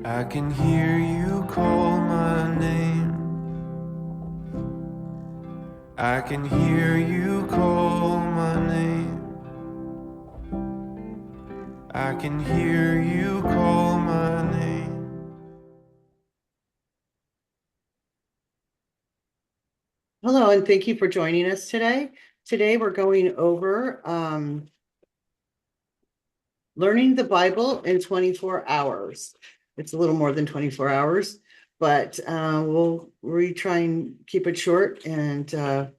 I can hear you call my name. I can hear you call my name. I can hear you call my name. Hello, and thank you for joining us today. Today we're going over learning the Bible in 24 hours. It's a little more than 24 hours, but we try and keep it short. And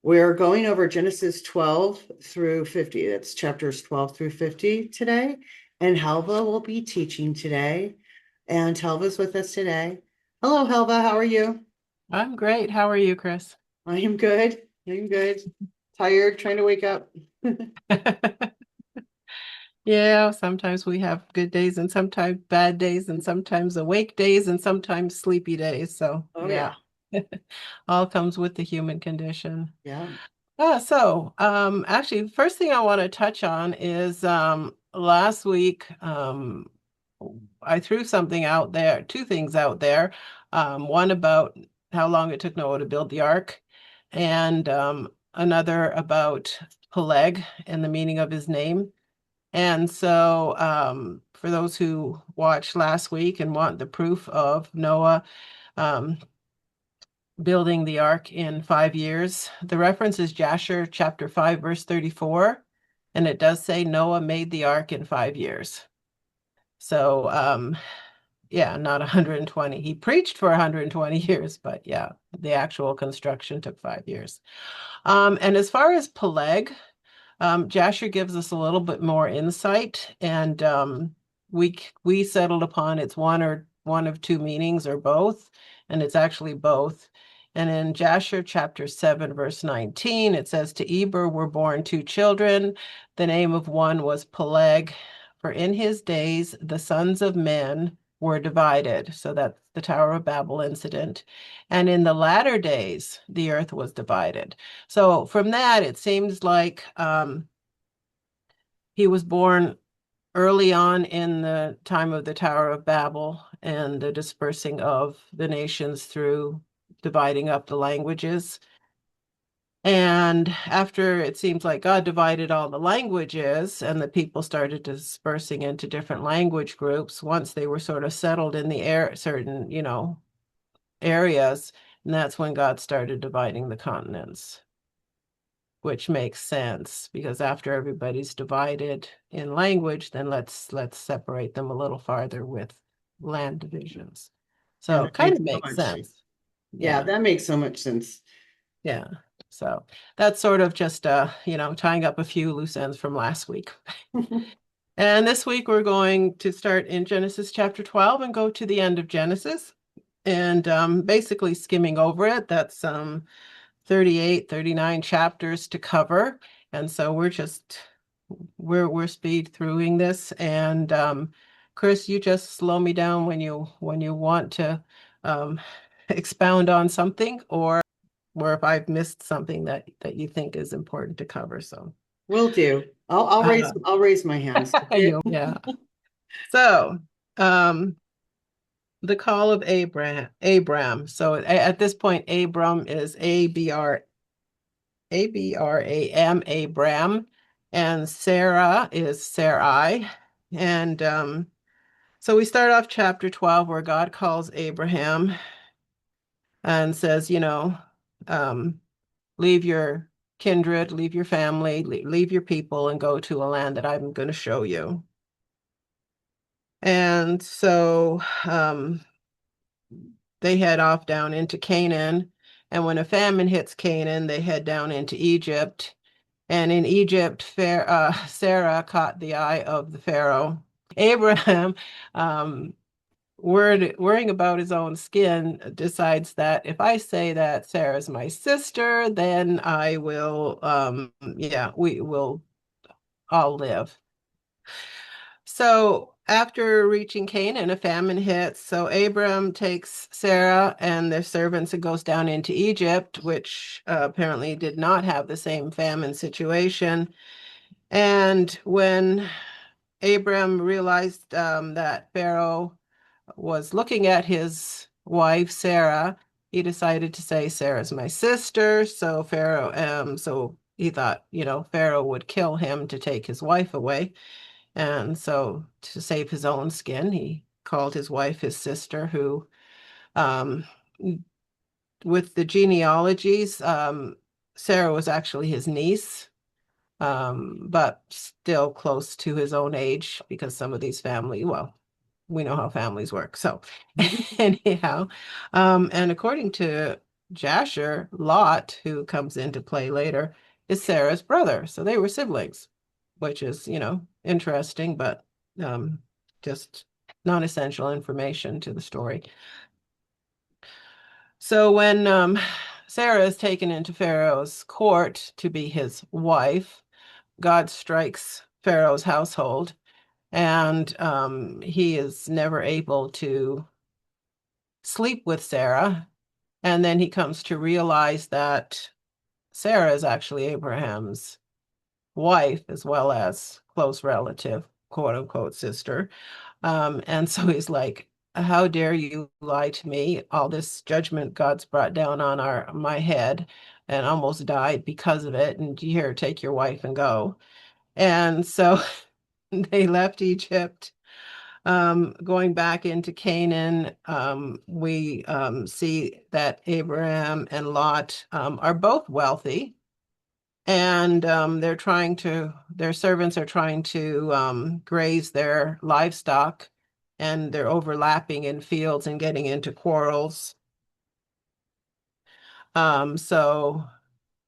we're going over Genesis 12 through 50. That's chapters 12 through 50 today. And Helve will be teaching today. And Helva's with us today. Hello, Helva. How are you? I'm great. How are you, Chris? I am good. I'm good. Tired, trying to wake up. Yeah, sometimes we have good days and sometimes bad days and sometimes awake days and sometimes sleepy days. So, Oh yeah, yeah. all comes with the human condition. Yeah. Actually, first thing I want to touch on is last week I threw something out there, two things out there. One about how long it took Noah to build the ark, and another about Peleg and the meaning of his name. And so, for those who watched last week and want the proof of Noah um, building the ark in 5 years, the reference is Jasher chapter 5, verse 34. And it does say Noah made the ark in 5 years. So, yeah, not 120. He preached for 120 years, but yeah, the actual construction took 5 years. And as far as Peleg, Jasher gives us a little bit more insight, and we settled upon it's one of two meanings or both, and it's actually both. And in Jasher chapter 7, verse 19, it says, To Eber were born two children. The name of one was Peleg, for in his days the sons of men were divided. So that's the Tower of Babel incident. And in the latter days, the earth was divided. So from that, it seems like he was born early on in the time of the Tower of Babel and the dispersing of the nations through dividing up the languages. And after it seems like God divided all the languages and the people started dispersing into different language groups, once they were sort of settled in the air, certain, areas, and that's when God started dividing the continents, which makes sense because after everybody's divided in language, then let's separate them a little farther with land divisions. Yeah, So it that kind makes of so makes much. sense. Yeah, Yeah, that makes so much sense. yeah. So that's sort of just tying up a few loose ends from last week. And this week we're going to start in Genesis chapter 12 and go to the end of Genesis and basically skimming over it. That's 38, 39 chapters to cover. And so we're speed throughing this. And Chris, you just slow me down when you want to um, expound on something or if I've missed something that you think is important to cover. So Will do. I'll raise uh, I'll raise my hands. Okay. yeah. So um the call of Abram. So at this point, Abram is Abram, Abram, and Sarah is Sarai. And so we start off chapter 12 where God calls Abraham and says, um, leave your kindred, leave your family, leave your people, and go to a land that I'm going to show you. And so they head off down into Canaan. And when a famine hits Canaan, they head down into Egypt. And in Egypt, Sarah caught the eye of the Pharaoh. Abraham, um, worrying about his own skin, decides that if I say that Sarah's my sister, then I will, yeah, we will all live. So after reaching Canaan, a famine hits. So Abram takes Sarah and their servants and goes down into Egypt, which apparently did not have the same famine situation. And when Abram realized that Pharaoh was looking at his wife, Sarah, he decided to say, Sarah's my sister. So so he thought, Pharaoh would kill him to take his wife away. And so to save his own skin, he called his wife his sister, who, um, with the genealogies, Sarah was actually his niece, but still close to his own age because some of these well, we know how families work. So anyhow, and according to Jasher, Lot, who comes into play later, is Sarah's brother. So they were siblings, which is, interesting, but just non-essential information to the story. So when Sarah is taken into Pharaoh's court to be his wife, God strikes Pharaoh's household, and he is never able to sleep with Sarah. And then he comes to realize that Sarah is actually Abraham's wife as well as close relative, quote unquote, sister. And so he's like, how dare you lie to me? All this judgment God's brought down on my head and almost died because of it. And here, take your wife and go. And so they left Egypt. Going back into Canaan, we see that Abraham and Lot are both wealthy, and their servants are trying to graze their livestock, and they're overlapping in fields and getting into quarrels. So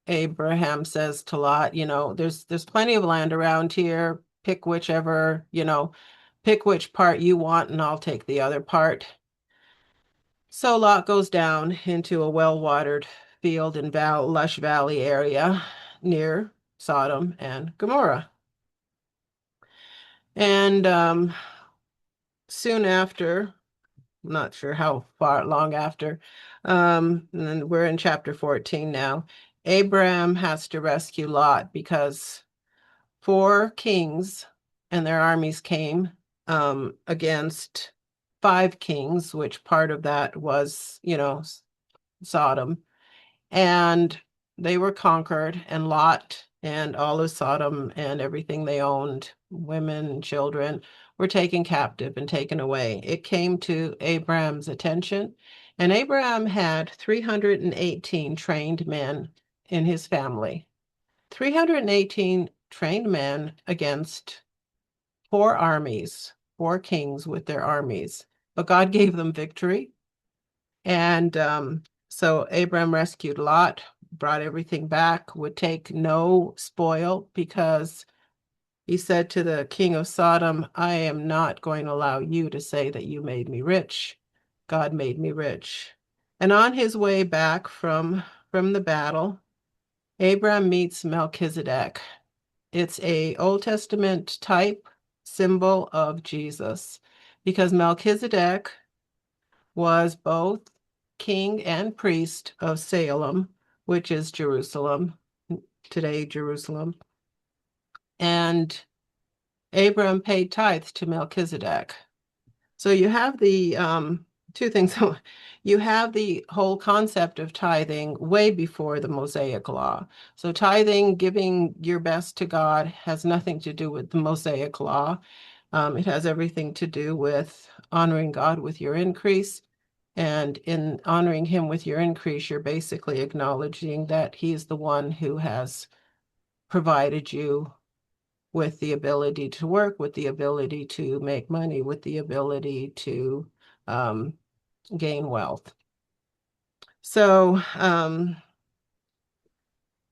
Abraham says to Lot, there's plenty of land around here. Pick which part you want, and I'll take the other part. So Lot goes down into a well-watered field in lush valley area near Sodom and Gomorrah. And soon after, I'm not sure how long after, and we're in chapter 14 now, Abraham has to rescue Lot because 4 kings and their armies came against 5 kings, which part of that was, Sodom. And they were conquered, and Lot and all of Sodom and everything they owned, women and children, were taken captive and taken away. It came to Abraham's attention, and Abraham had 318 trained men in his family. 318 trained men against 4 armies, 4 kings with their armies. But God gave them victory. And so Abraham rescued Lot, brought everything back, would take no spoil, because he said to the king of Sodom, I am not going to allow you to say that you made me rich. God made me rich. And on his way back from the battle, Abraham meets Melchizedek. It's a Old Testament type symbol of Jesus, because Melchizedek was both king and priest of Salem, which is Jerusalem, today Jerusalem. And Abraham paid tithes to Melchizedek. So you have the 2 things. You have the whole concept of tithing way before the Mosaic law. So tithing, giving your best to God, has nothing to do with the Mosaic law. It has everything to do with honoring God with your increase. And in honoring him with your increase, you're basically acknowledging that he's the one who has provided you with the ability to work, with the ability to make money, with the ability to gain wealth. So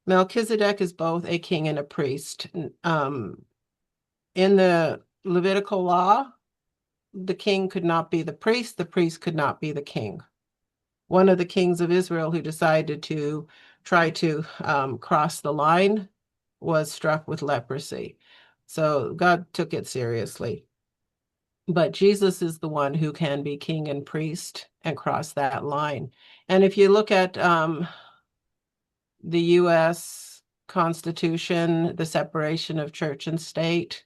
Melchizedek is both a king and a priest. In the Levitical law, the king could not be the priest could not be the king. One of the kings of Israel who decided to try to cross the line was struck with leprosy. So God took it seriously. But Jesus is the one who can be king and priest and cross that line. And if you look at the U.S. Constitution, the separation of church and state,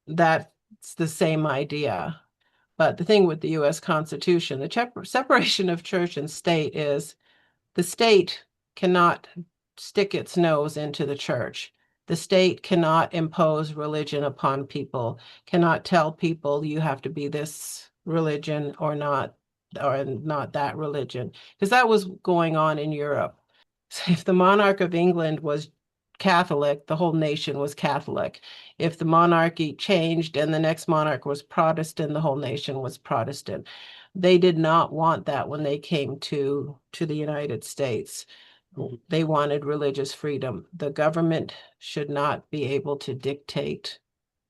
that's the same idea. But the thing with the U.S. Constitution, the separation of church and state is the state cannot stick its nose into the church. The state cannot impose religion upon people, cannot tell people you have to be this religion or not that religion, because that was going on in Europe. So if the monarch of England was Catholic, the whole nation was Catholic. If the monarchy changed and the next monarch was Protestant, the whole nation was Protestant. They did not want that when they came to the United States. They wanted religious freedom. The government should not be able to dictate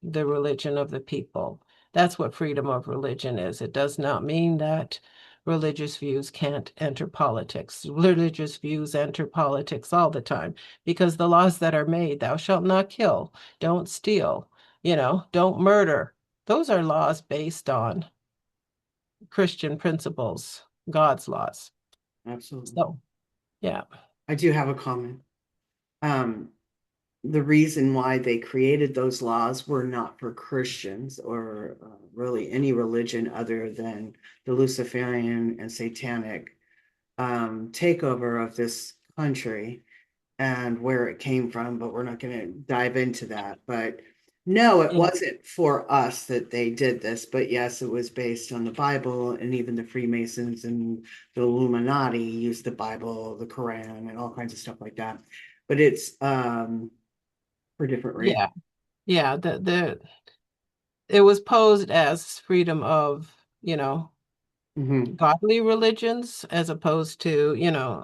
the religion of the people. That's what freedom of religion is. It does not mean that religious views can't enter politics. Religious views enter politics all the time because the laws that are made, thou shalt not kill, don't steal, don't murder. Those are laws based on Christian principles, God's laws. Absolutely. So, yeah. I do have a comment. The reason why they created those laws were not for Christians or really any religion other than the Luciferian and satanic takeover of this country and where it came from, but we're not going to dive into that. But no, it wasn't for us that they did this, but yes, it was based on the Bible, and even the Freemasons and the Illuminati used the Bible, the Quran, and all kinds of stuff like that. But it's for different reasons. Yeah. It was posed as freedom of, godly religions as opposed to,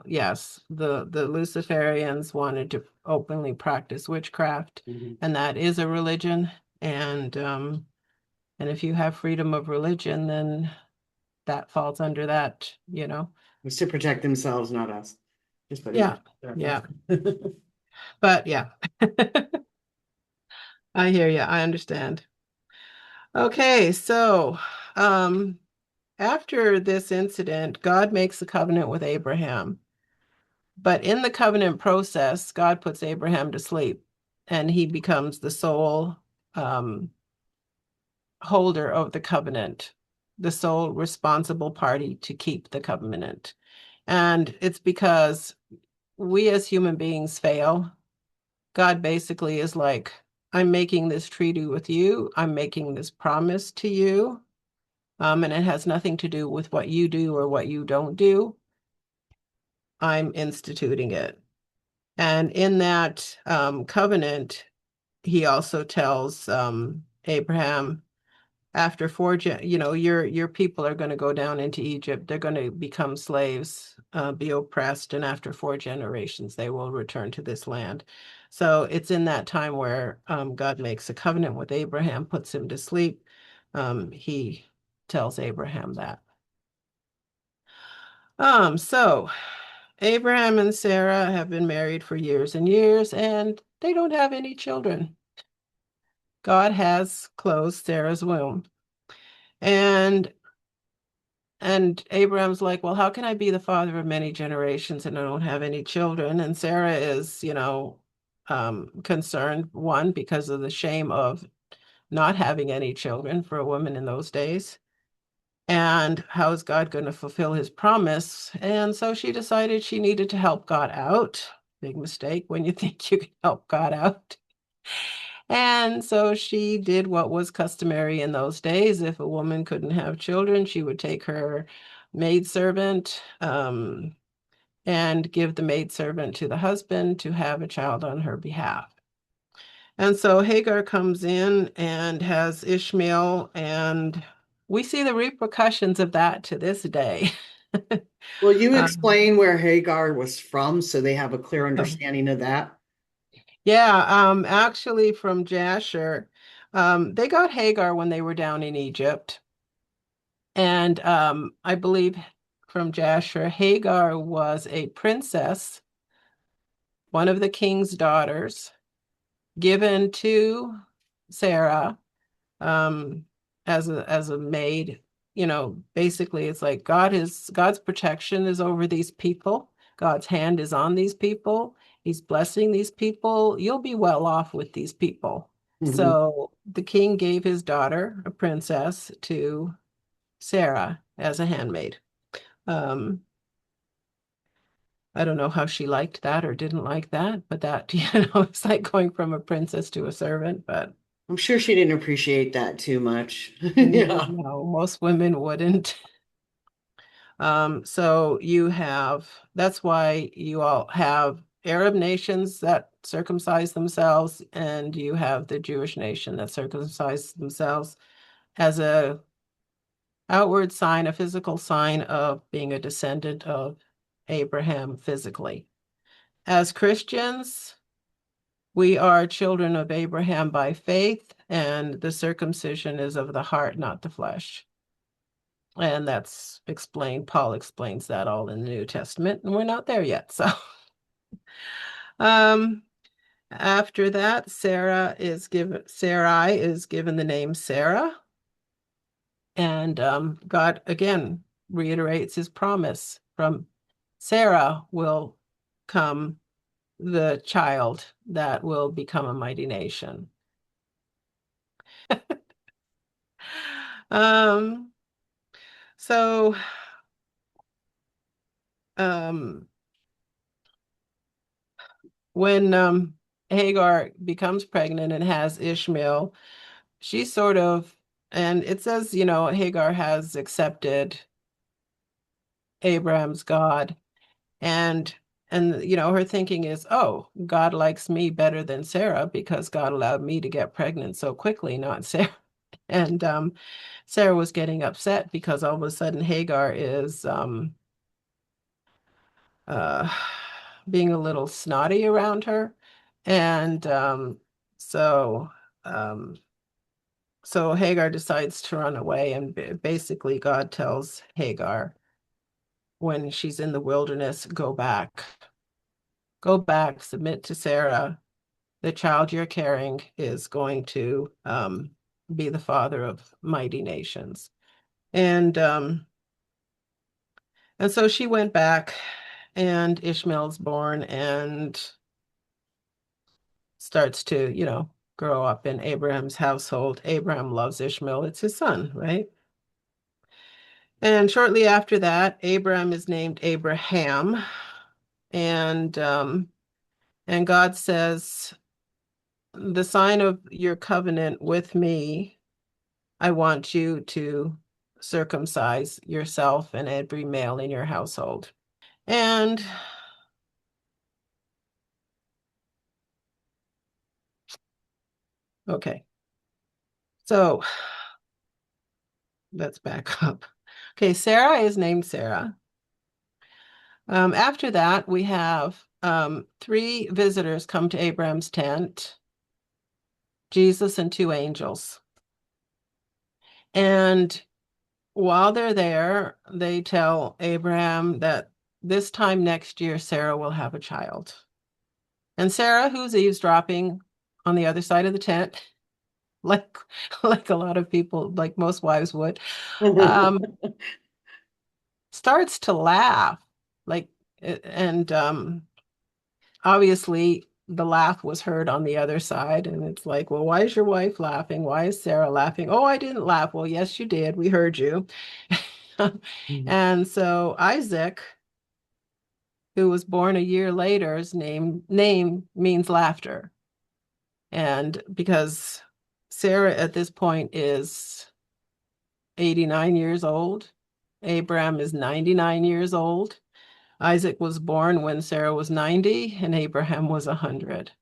yes, the Luciferians wanted to openly practice witchcraft, and that is a religion. And if you have freedom of religion, then that falls under that, It's to protect themselves, not us. Just putting Yeah. it Yeah. But yeah. I hear you. I understand. Okay, so after this incident, God makes a covenant with Abraham. But in the covenant process, God puts Abraham to sleep, and he becomes the sole holder of the covenant, the sole responsible party to keep the covenant. And it's because we as human beings fail. God basically is like, I'm making this treaty with you. I'm making this promise to you. And it has nothing to do with what you do or what you don't do. I'm instituting it. And in that covenant, he also tells Abraham, after your people are going to go down into Egypt. They're going to become slaves, be oppressed, and after 4 generations, they will return to this land. So it's in that time where God makes a covenant with Abraham, puts him to sleep. He tells Abraham that. So Abraham and Sarah have been married for years and years, and they don't have any children. God has closed Sarah's womb. And Abraham's like, well, how can I be the father of many generations and I don't have any children? And Sarah is, concerned, one, because of the shame of not having any children for a woman in those days. And how is God going to fulfill his promise? And so she decided she needed to help God out. Big mistake when you think you can help God out. And so she did what was customary in those days. If a woman couldn't have children, she would take her maidservant and give the maidservant to the husband to have a child on her behalf. And so Hagar comes in and has Ishmael, and we see the repercussions of that to this day. Will you explain where Hagar was from so they have a clear Oh. understanding of that? Yeah, actually from Jasher. They got Hagar when they were down in Egypt. And I believe from Jasher, Hagar was a princess, one of the king's daughters, given to Sarah as a maid. Basically it's like God's protection is over these people. God's hand is on these people. He's blessing these people. You'll be well off with these people. So the king gave his daughter, a princess, to Sarah as a handmaid. I don't know how she liked that or didn't like that, but that, it's like going from a princess to a servant, but I'm sure she didn't appreciate that too much. Yeah. no, most women wouldn't. So that's why you all have Arab nations that circumcise themselves, and you have the Jewish nation that circumcise themselves as a outward sign, a physical sign of being a descendant of Abraham physically. As Christians, we are children of Abraham by faith, and the circumcision is of the heart, not the flesh. And that's explained, Paul explains that all in the New Testament, and we're not there yet. So after that, Sarai is given the name Sarah. And God again reiterates his promise, from Sarah will come the child that will become a mighty nation. Um, so when Hagar becomes pregnant and has Ishmael, she sort of, and it says, Hagar has accepted Abraham's God, and her thinking is, oh, God likes me better than Sarah because God allowed me to get pregnant so quickly, not Sarah. And Sarah was getting upset because all of a sudden Hagar is uh, being a little snotty around her. And so um, so Hagar decides to run away, and basically God tells Hagar when she's in the wilderness, go back, submit to Sarah. The child you're carrying is going to be the father of mighty nations. And so she went back, and Ishmael's born and starts to, grow up in Abraham's household. Abraham loves Ishmael. It's his son, right? And shortly after that, Abraham is named Abraham. And God says, the sign of your covenant with me, I want you to circumcise yourself and every male in your household. And okay, so let's back up. Okay, Sarah is named Sarah. After that, we have three visitors come to Abraham's tent, Jesus and two angels. And while they're there, they tell Abraham that this time next year, Sarah will have a child. And Sarah, who's eavesdropping on the other side of the tent, like a lot of people, like most wives would, starts to laugh, and obviously the laugh was heard on the other side, and it's like, well, why is your wife laughing? Why is Sarah laughing? Oh, I didn't laugh. Well, yes, you did. We heard you. And so Isaac, who was born a year later, his name means laughter. And because Sarah at this point is 89 years old, Abraham is 99 years old. Isaac was born when Sarah was 90 and Abraham was 100.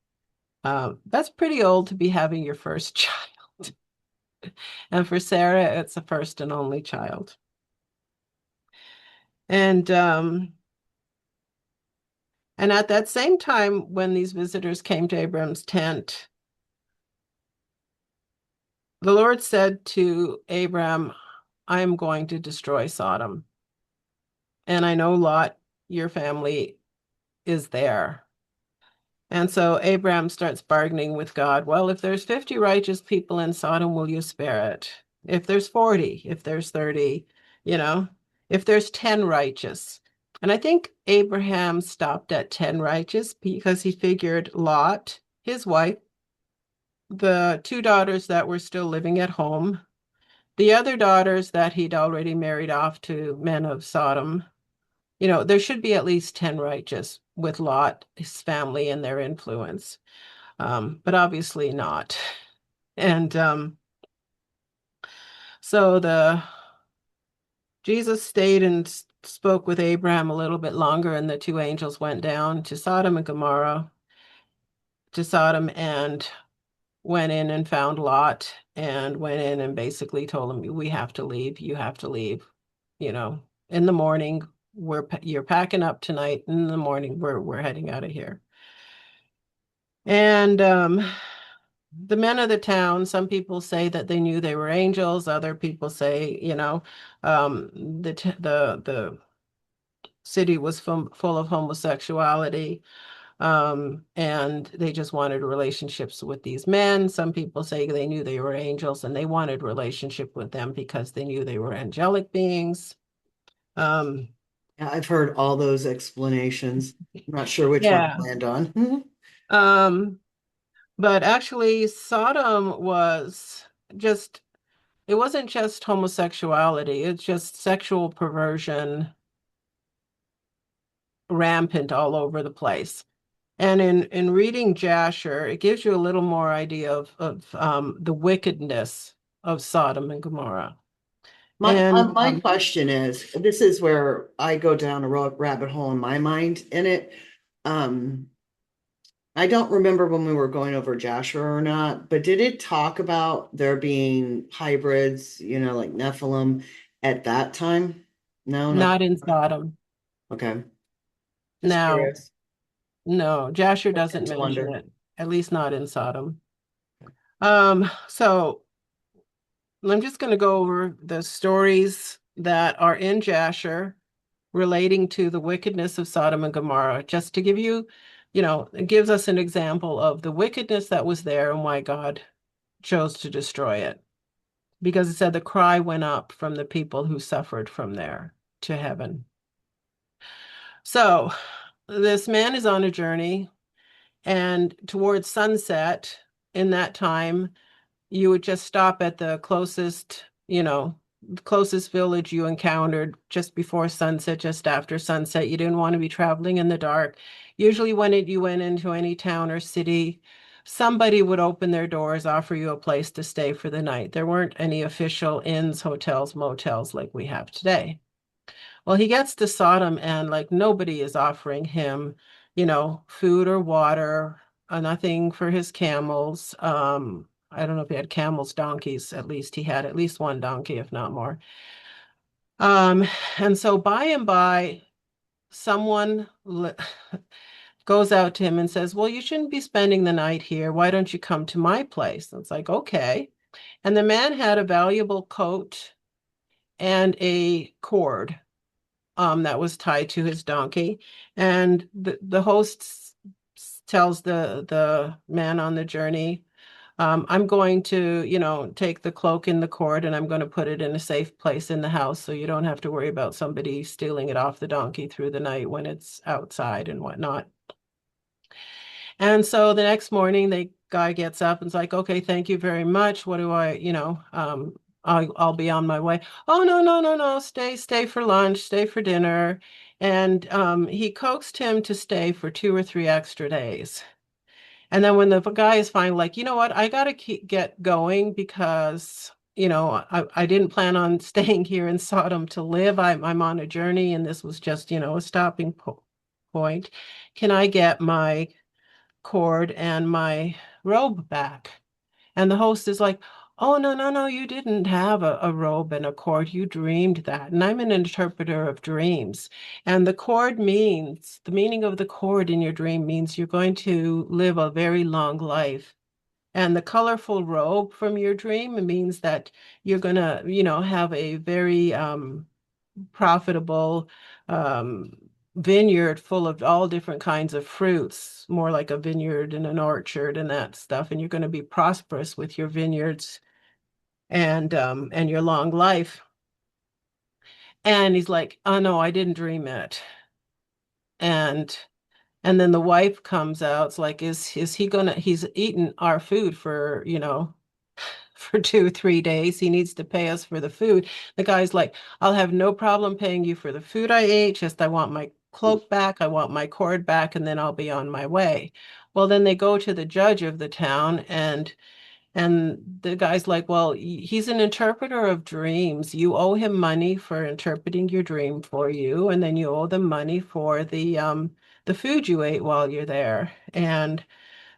That's pretty old to be having your first child. And for Sarah, it's a first and only child. And at that same time, when these visitors came to Abraham's tent, the Lord said to Abraham, I am going to destroy Sodom. And I know Lot, your family, is there. And so Abraham starts bargaining with God. Well, if there's 50 righteous people in Sodom, will you spare it? If there's 40, if there's 30, if there's 10 righteous. And I think Abraham stopped at 10 righteous because he figured Lot, his wife, the two daughters that were still living at home, The other daughters that he'd already married off to men of Sodom, there should be at least 10 righteous with Lot, his family, and their influence. But obviously not. And so Jesus stayed and spoke with Abraham a little bit longer, and the two angels went down to Sodom and Gomorrah, to Sodom, and went in and found Lot and went in and basically told him, we have to leave. You have to leave. In the morning, you're packing up tonight. In the morning, we're heading out of here. And the men of the town, some people say that they knew they were angels. Other people say, the city was full of homosexuality. And they just wanted relationships with these men. Some people say they knew they were angels and they wanted relationship with them because they knew they were angelic beings. Yeah, I've heard all those explanations. I'm not sure which one Yeah. to land on. But actually, Sodom was just, it wasn't just homosexuality, it's just sexual perversion rampant all over the place. And in reading Jasher, it gives you a little more idea of the wickedness of Sodom and Gomorrah. My question is, this is where I go down a rabbit hole in my mind in it. Um, I don't remember when we were going over Joshua or not, but did it talk about there being hybrids, like Nephilim at that time? No, not. Not in Sodom. Okay. Just Now, curious. no, Jasher I tend doesn't to mention wonder. it, at least not in Sodom. So I'm just going to go over the stories that are in Jasher relating to the wickedness of Sodom and Gomorrah, just to give you, it gives us an example of the wickedness that was there and why God chose to destroy it. Because it said the cry went up from the people who suffered from there to heaven. So this man is on a journey, and towards sunset, in that time, you would just stop at the closest village you encountered just before sunset, just after sunset. You didn't want to be traveling in the dark. Usually when you went into any town or city, somebody would open their doors, offer you a place to stay for the night. There weren't any official inns, hotels, motels like we have today. Well, he gets to Sodom and like nobody is offering him, food or water, nothing for his camels. I don't know if he had camels, donkeys, at least he had at least one donkey, if not more. Um, and so by and by, someone goes out to him and says, well, you shouldn't be spending the night here. Why don't you come to my place? And it's like, okay. And the man had a valuable coat and a cord that was tied to his donkey. And the host tells the man on the journey, I'm going to, take the cloak and the cord and I'm going to put it in a safe place in the house so you don't have to worry about somebody stealing it off the donkey through the night when it's outside and whatnot. And so the next morning, the guy gets up and's like, okay, thank you very much. What do I'll be on my way. Oh, no, no, no, no. Stay for lunch, stay for dinner. And he coaxed him to stay for 2 or 3 extra days. And then when the guy is finally like, you know what, I gotta get going because, I didn't plan on staying here in Sodom to live. I'm on a journey and this was just, a stopping point. Can I get my cord and my robe back? And the host is like, oh, no, no, no, you didn't have a robe and a cord. You dreamed that. And I'm an interpreter of dreams. And the meaning of the cord in your dream means you're going to live a very long life. And the colorful robe from your dream means that you're going to, have a very profitable vineyard full of all different kinds of fruits, more like a vineyard and an orchard and that stuff. And you're going to be prosperous with your vineyards and your long life. And he's like, oh no, I didn't dream it. And and then the wife comes out. It's like, is he gonna, he's eaten our food for 2, 3 days. He needs to pay us for the food. The guy's like, I'll have no problem paying you for the food I ate. Just I want my cloak back. I want my cord back, and then I'll be on my way. Well, then they go to the judge of the town, and the guy's like, well, he's an interpreter of dreams. You owe him money for interpreting your dream for you, and then you owe them money for the food you ate while you're there. And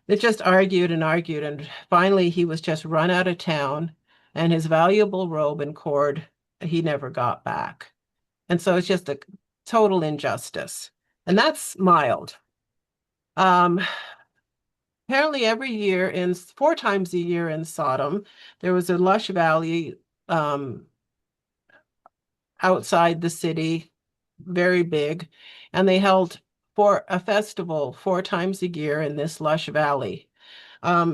they just argued and argued, and finally he was just run out of town, and his valuable robe and cord he never got back. And so it's just a total injustice. And that's mild. Um, Apparently, every year, in 4 times a year in Sodom, there was a lush valley um, outside the city, very big, and they held for a festival 4 times a year in this lush valley.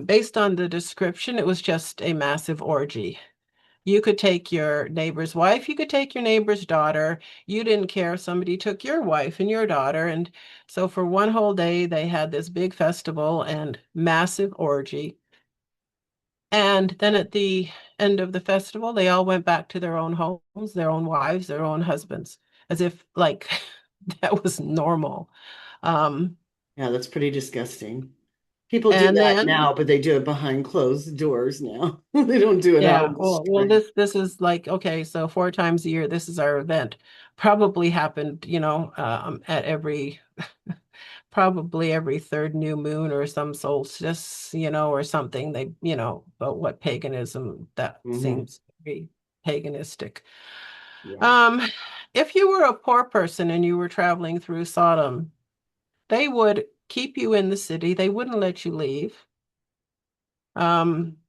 Based on the description, it was just a massive orgy. You could take your neighbor's wife, you could take your neighbor's daughter. You didn't care if somebody took your wife and your daughter. And so for one whole day, they had this big festival and massive orgy. And then at the end of the festival, they all went back to their own homes, their own wives, their own husbands, as if like that was normal. Um, Yeah, that's pretty disgusting. People do and that then now, but they do it behind closed doors now. They don't do it out Yeah, in the well, street. this is like, okay, so 4 times a year, this is our event. Probably happened, at probably every third new moon or some solstice, or something. But what paganism, that Mhm. seems very paganistic. Yeah. Um, if you were a poor person and you were traveling through Sodom, they would keep you in the city. They wouldn't let you leave.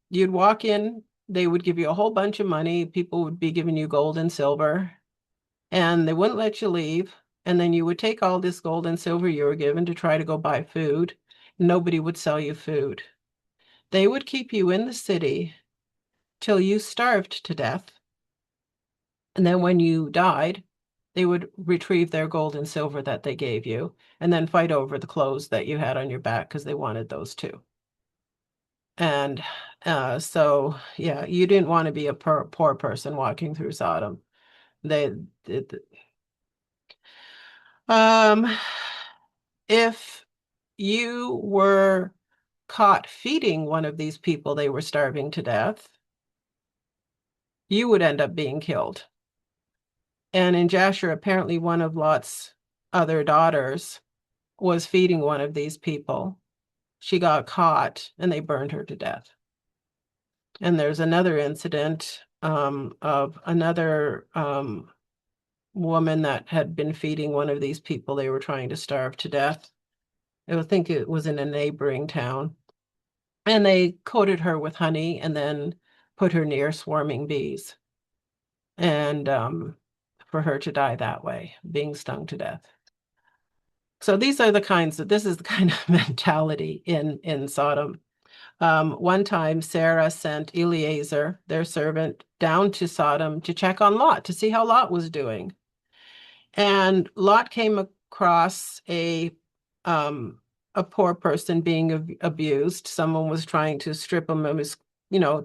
You'd walk in, they would give you a whole bunch of money. People would be giving you gold and silver, and they wouldn't let you leave. And then you would take all this gold and silver you were given to try to go buy food. Nobody would sell you food. They would keep you in the city till you starved to death. And then when you died, they would retrieve their gold and silver that they gave you and then fight over the clothes that you had on your back because they wanted those too. And so, yeah, you didn't want to be a poor person walking through Sodom. They, it, um, if you were caught feeding one of these people they were starving to death, you would end up being killed. And in Jasher, apparently one of Lot's other daughters was feeding one of these people. She got caught and they burned her to death. And there's another incident of another woman that had been feeding one of these people they were trying to starve to death. I think it was in a neighboring town. And they coated her with honey and then put her near swarming bees. And for her to die that way, being stung to death. So this is the kind of mentality in Sodom. One time, Sarah sent Eliezer, their servant, down to Sodom to check on Lot, to see how Lot was doing. And Lot came across a poor person being abused. Someone was trying to strip him of his,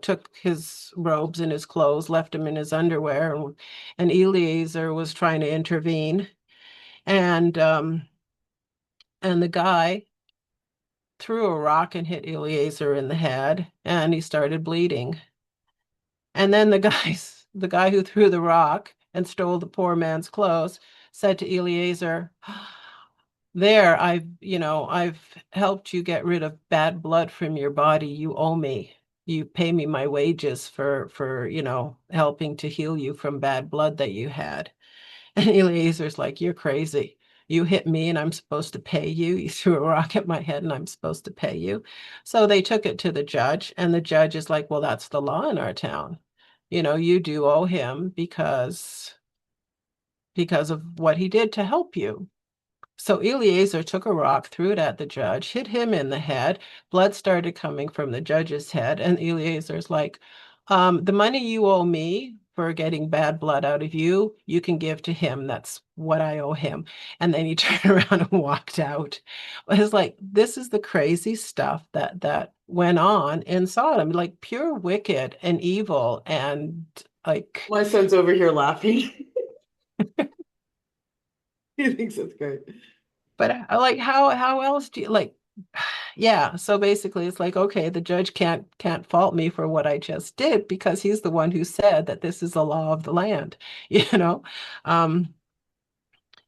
took his robes and his clothes, left him in his underwear, and Eliezer was trying to intervene. And the guy threw a rock and hit Eliezer in the head, and he started bleeding. And then the guy who threw the rock and stole the poor man's clothes said to Eliezer, there, I've helped you get rid of bad blood from your body. You owe me. You pay me my wages for, helping to heal you from bad blood that you had. And Eliezer's like, you're crazy. You hit me and I'm supposed to pay you. You threw a rock at my head and I'm supposed to pay you. So they took it to the judge, and the judge is like, well, that's the law in our town. You do owe him because of what he did to help you. So Eliezer took a rock, threw it at the judge, hit him in the head. Blood started coming from the judge's head. And Eliezer's like, the money you owe me for getting bad blood out of you, you can give to him. That's what I owe him. And then he turned around and walked out. But it's like, this is the crazy stuff that went on in Sodom, like pure wicked and evil. And like, My son's over here laughing. He thinks it's great. but like, how else do you like? Yeah, so basically it's like, okay, the judge can't fault me for what I just did because he's the one who said that this is the law of the land, you know? Um,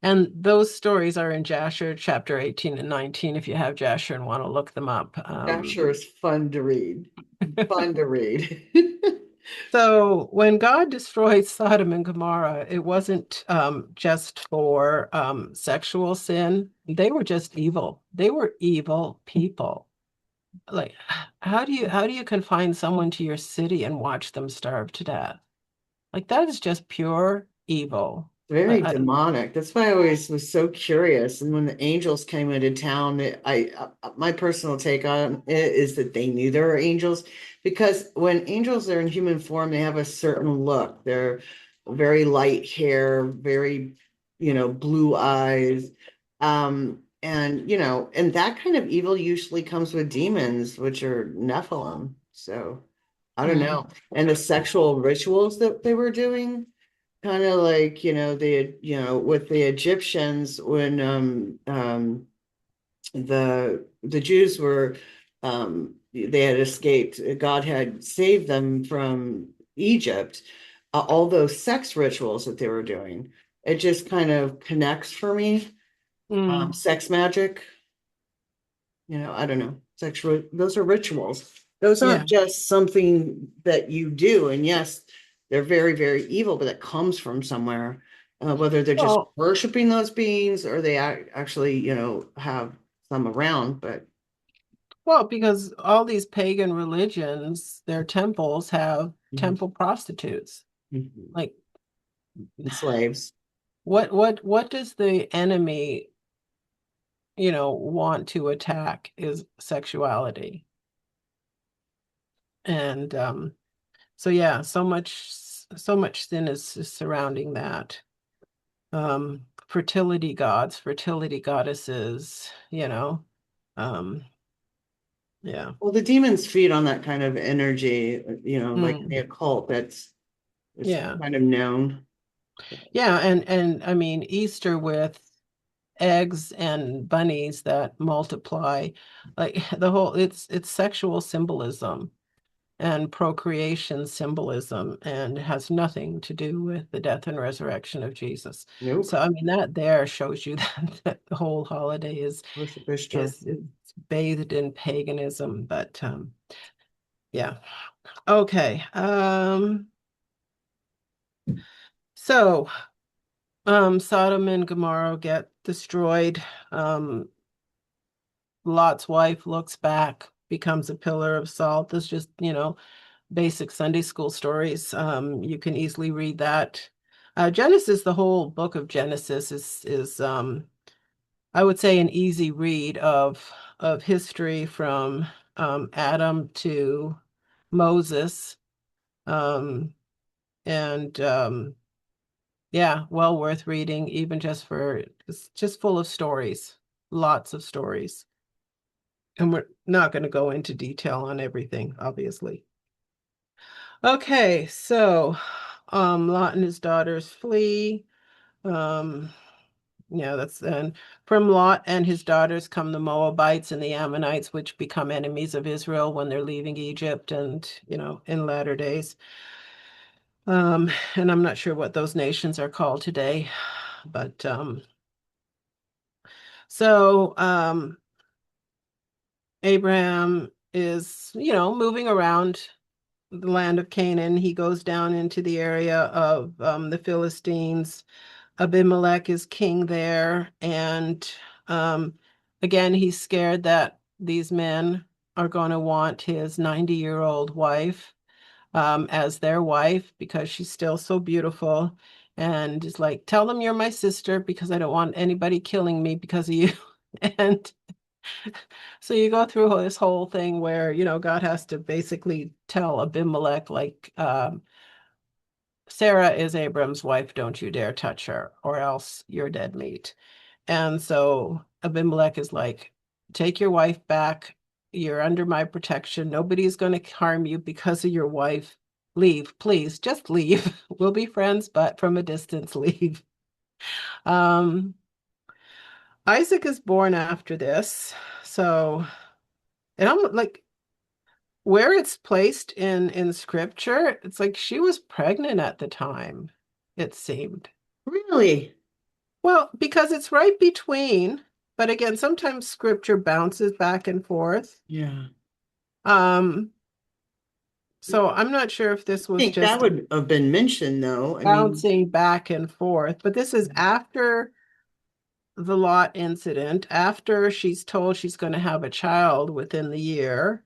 and those stories are in Jasher chapter 18 and 19 if you have Jasher and want to look them up. That sure is fun to read. Fun to read. So when God destroyed Sodom and Gomorrah, it wasn't just for sexual sin. They were just evil. They were evil people. Like, how do you confine someone to your city and watch them starve to death? Like that is just pure evil. Very I, demonic. That's why I always was so curious. And when the angels came into town, my personal take on it is that they knew there were angels because when angels are in human form, they have a certain look. They're very light hair, very, blue eyes. And that kind of evil usually comes with demons, which are Nephilim. So I don't mm, know. And the sexual rituals that they were doing kind of like with the Egyptians when the Jews were they had escaped, God had saved them from Egypt, all those sex rituals that they were doing, it just kind of connects for me. mm. Sex magic, I don't know, sexual, those are rituals. Those Yeah. aren't just something that you do. And yes, they're very, very evil, but it comes from somewhere. Whether they're just Well, worshiping those beings or they actually, have some around. But well, because all these pagan religions, their temples have Mhm. temple prostitutes. Mhm. Like, And slaves. what does the enemy, want to attack is sexuality. And so yeah, so much sin is surrounding that. Fertility gods, fertility goddesses, um, yeah. Well, the demons feed on that kind of energy, like the Mm, occult. It's yeah. kind of known. Yeah, and I mean Easter with eggs and bunnies that multiply, like the whole it's sexual symbolism and procreation symbolism and has nothing to do with the death and resurrection of Jesus. Nope. So I mean that there shows you that the whole holiday is Worship Ishtar. is bathed in paganism, but yeah. Okay. So Sodom and Gomorrah get destroyed. Um, Lot's wife looks back, becomes a pillar of salt. That's just, basic Sunday school stories. You can easily read that. Genesis, the whole book of Genesis is I would say an easy read of history from Adam to Moses. Um, and yeah, well worth reading, even just for it's just full of stories, lots of stories. And we're not going to go into detail on everything, obviously. Okay, so Lot and his daughters flee. Um, yeah, that's and from Lot and his daughters come the Moabites and the Ammonites, which become enemies of Israel when they're leaving Egypt and, in latter days. And I'm not sure what those nations are called today, but so Abraham is, moving around the land of Canaan. He goes down into the area of the Philistines. Abimelech is king there. And um, again, he's scared that these men are going to want his 90-year-old wife as their wife because she's still so beautiful. And is like, tell them you're my sister because I don't want anybody killing me because of you. And so you go through this whole thing where, God has to basically tell Abimelech, like, Sarah is Abram's wife, don't you dare touch her, or else you're dead meat. And so Abimelech is like, take your wife back. You're under my protection. Nobody's going to harm you because of your wife. Leave, please, just leave. We'll be friends, but from a distance, leave. Um, Isaac is born after this. So, and I'm like, where it's placed in scripture, it's like she was pregnant at the time, it seemed. Really? Well, because it's right between, but again, sometimes scripture bounces back and forth. Yeah. Um, so I'm not sure if this I was think that just would have been mentioned though. I mean, bouncing back and forth, but this is after the Lot incident, after she's told she's going to have a child within the year.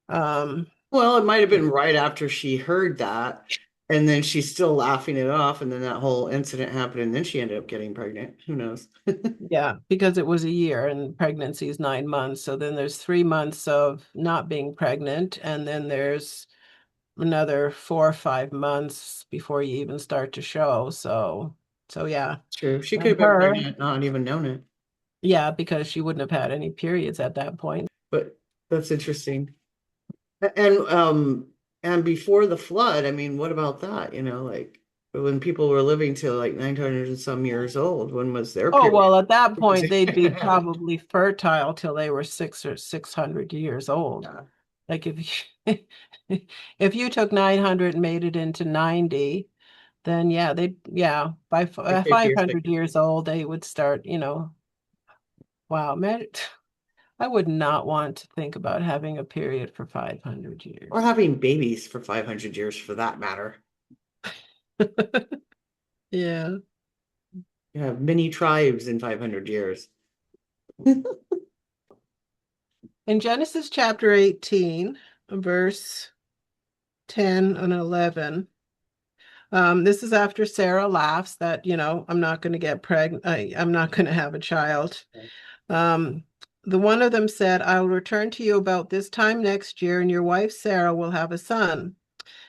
Um, well, it might have been right after she heard that, and then she's still laughing it off, and then that whole incident happened, and then she ended up getting pregnant. Who knows? yeah, because it was a year and pregnancy is 9 months. So then there's 3 months of not being pregnant, and then there's another 4 or 5 months before you even start to show. So yeah. True. She could And have been her, pregnant, not even known it. yeah, because she wouldn't have had any periods at that point. But that's interesting. And before the flood, I mean, what about that? Like when people were living to like 900 and some years old, when was their Oh, period? well, at that point, they'd be probably fertile till they were 600 old. Yeah, Like if you, if you took 900 and made it into 90, then yeah, by like 50 or 500 60. years old, they would start, wow, man, I would not want to think about having a period for 500 Or years. having babies for 500 years for that matter. Yeah. You have many tribes in 500 years. In Genesis chapter 18, verse 10 and 11, this is after Sarah laughs that, I'm not going to get pregnant. I'm not going to have a child. Um, the one of them said, I will return to you about this time next year, and your wife Sarah will have a son.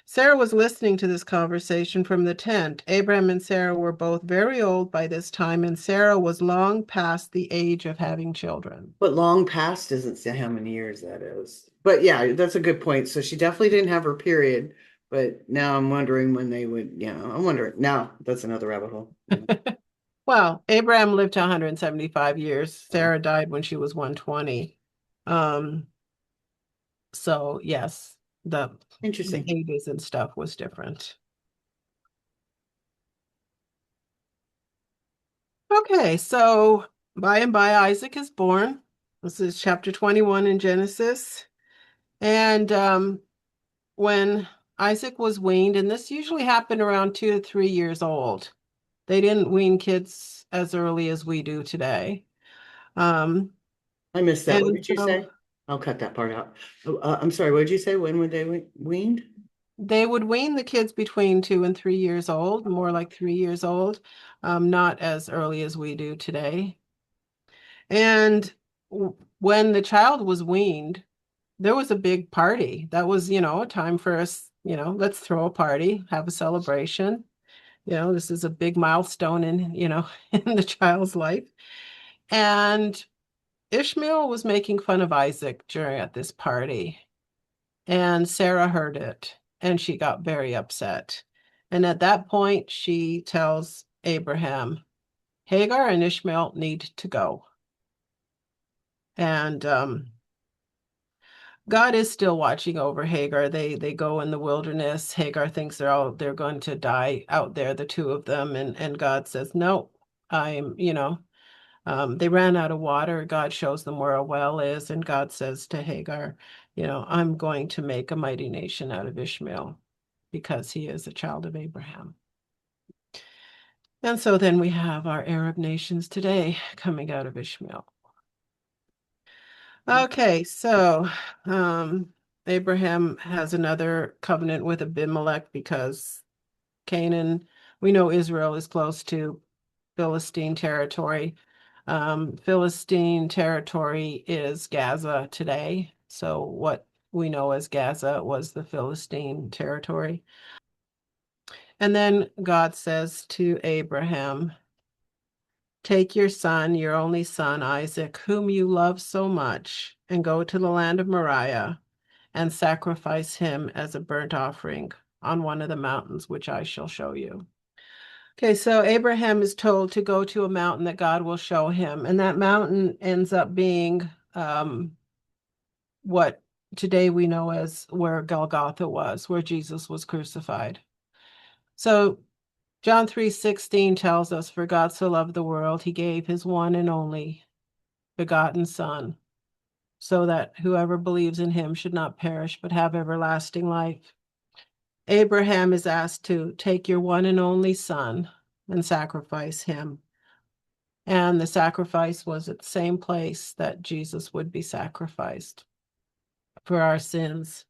Sarah was listening to this conversation from the tent. Abraham and Sarah were both very old by this time, and Sarah was long past the age of having children. But long past doesn't say how many years that is. But yeah, that's a good point. So she definitely didn't have her period. But now I'm wondering when they would, I'm wondering. Now that's another rabbit hole. Well, Abraham lived to 175 years. Sarah died when she was 120. Um, so yes, the Interesting. ages and stuff was different. Okay, so by and by Isaac is born. This is chapter 21 in Genesis. And when Isaac was weaned, and this usually happened around 2 to 3 years old. They didn't wean kids as early as we do today. Um, I missed that. What and did you so say? I'll cut that part out. I'm sorry. What did you say? When were they weaned? they would wean the kids between 2 and 3 years old, more like 3 years old, not as early as we do today. And when the child was weaned, there was a big party. That was, a time for us, let's throw a party, have a celebration. This is a big milestone in, in the child's life. And Ishmael was making fun of Isaac during at this party. And Sarah heard it and she got very upset. And at that point, she tells Abraham, Hagar and Ishmael need to go. And God is still watching over Hagar. They go in the wilderness. Hagar thinks they're going to die out there, the two of them, and God says, no, they ran out of water. God shows them where a well is, and God says to Hagar, I'm going to make a mighty nation out of Ishmael because he is a child of Abraham. And so then we have our Arab nations today coming out of Ishmael. Okay, so Abraham has another covenant with Abimelech because Canaan, we know Israel is close to Philistine territory. Philistine territory is Gaza today. So what we know as Gaza was the Philistine territory. And then God says to Abraham, take your son, your only son, Isaac, whom you love so much, and go to the land of Moriah and sacrifice him as a burnt offering on one of the mountains, which I shall show you. Okay, so Abraham is told to go to a mountain that God will show him, and that mountain ends up being what today we know as where Golgotha was, where Jesus was crucified. So John 3:16 tells us, for God so loved the world, he gave his one and only begotten Son, so that whoever believes in him should not perish, but have everlasting life. Abraham is asked to take your one and only son and sacrifice him. And the sacrifice was at the same place that Jesus would be sacrificed for our sins.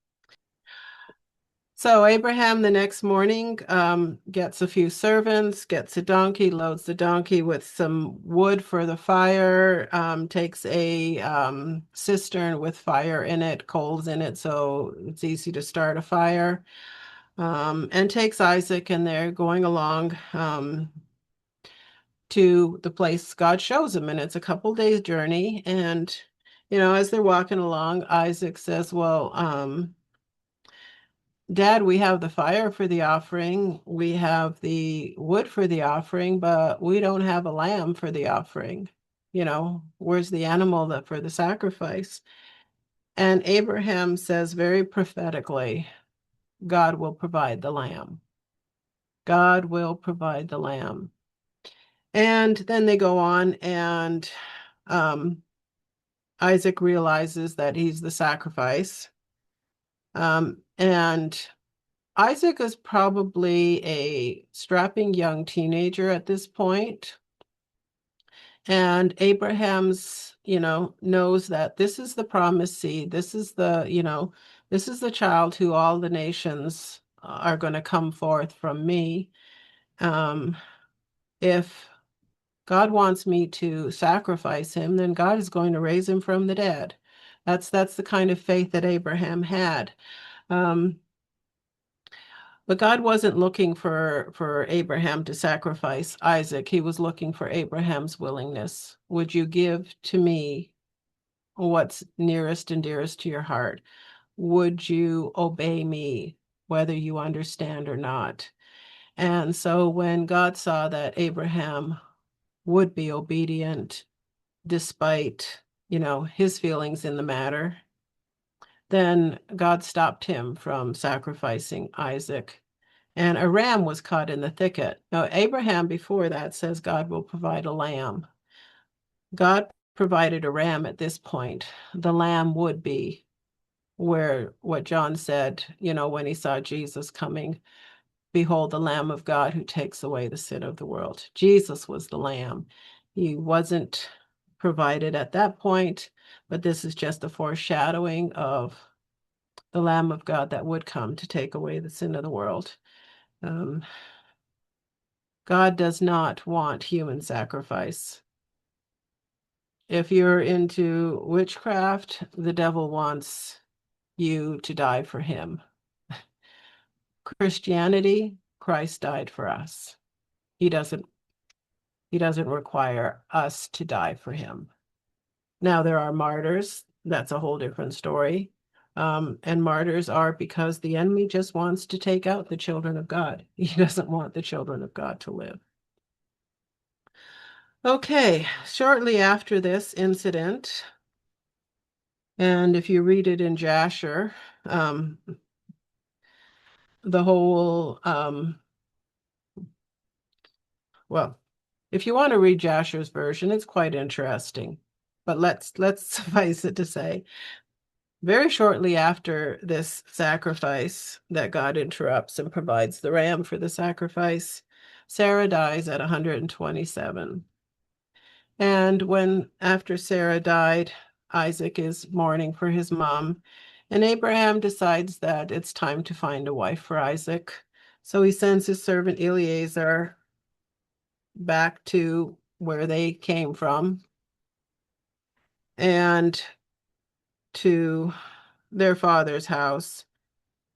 So Abraham the next morning gets a few servants, gets a donkey, loads the donkey with some wood for the fire, takes a cistern with fire in it, coals in it, so it's easy to start a fire, and takes Isaac, and they're going along to the place God shows him, and it's a couple days journey. And as they're walking along, Isaac says, well, Dad, we have the fire for the offering, we have the wood for the offering, but we don't have a lamb for the offering. Where's the animal that for the sacrifice? And Abraham says very prophetically, God will provide the lamb. God will provide the lamb. And then they go on, and Isaac realizes that he's the sacrifice. And Isaac is probably a strapping young teenager at this point. And Abraham's, knows that this is the promised seed. This is the child who all the nations are going to come forth from me. If God wants me to sacrifice him, then God is going to raise him from the dead. That's the kind of faith that Abraham had. But God wasn't looking for Abraham to sacrifice Isaac. He was looking for Abraham's willingness. Would you give to me what's nearest and dearest to your heart? Would you obey me, whether you understand or not? And so when God saw that Abraham would be obedient despite, his feelings in the matter, then God stopped him from sacrificing Isaac. And a ram was caught in the thicket. Now, Abraham before that says God will provide a lamb. God provided a ram at this point. The lamb would be where what John said, when he saw Jesus coming, behold, the Lamb of God who takes away the sin of the world. Jesus was the lamb. He wasn't provided at that point, but this is just a foreshadowing of the Lamb of God that would come to take away the sin of the world. God does not want human sacrifice. If you're into witchcraft, the devil wants you to die for him. Christianity, Christ died for us. He doesn't require us to die for him. Now, there are martyrs. That's a whole different story. And martyrs are because the enemy just wants to take out the children of God. He doesn't want the children of God to live. Okay, shortly after this incident, and if you read it in Jasher, the whole, well, if you want to read Jasher's version, it's quite interesting. But let's suffice it to say, very shortly after this sacrifice that God interrupts and provides the ram for the sacrifice, Sarah dies at 127. And after Sarah died, Isaac is mourning for his mom, and Abraham decides that it's time to find a wife for Isaac. So he sends his servant Eliezer back to where they came from and to their father's house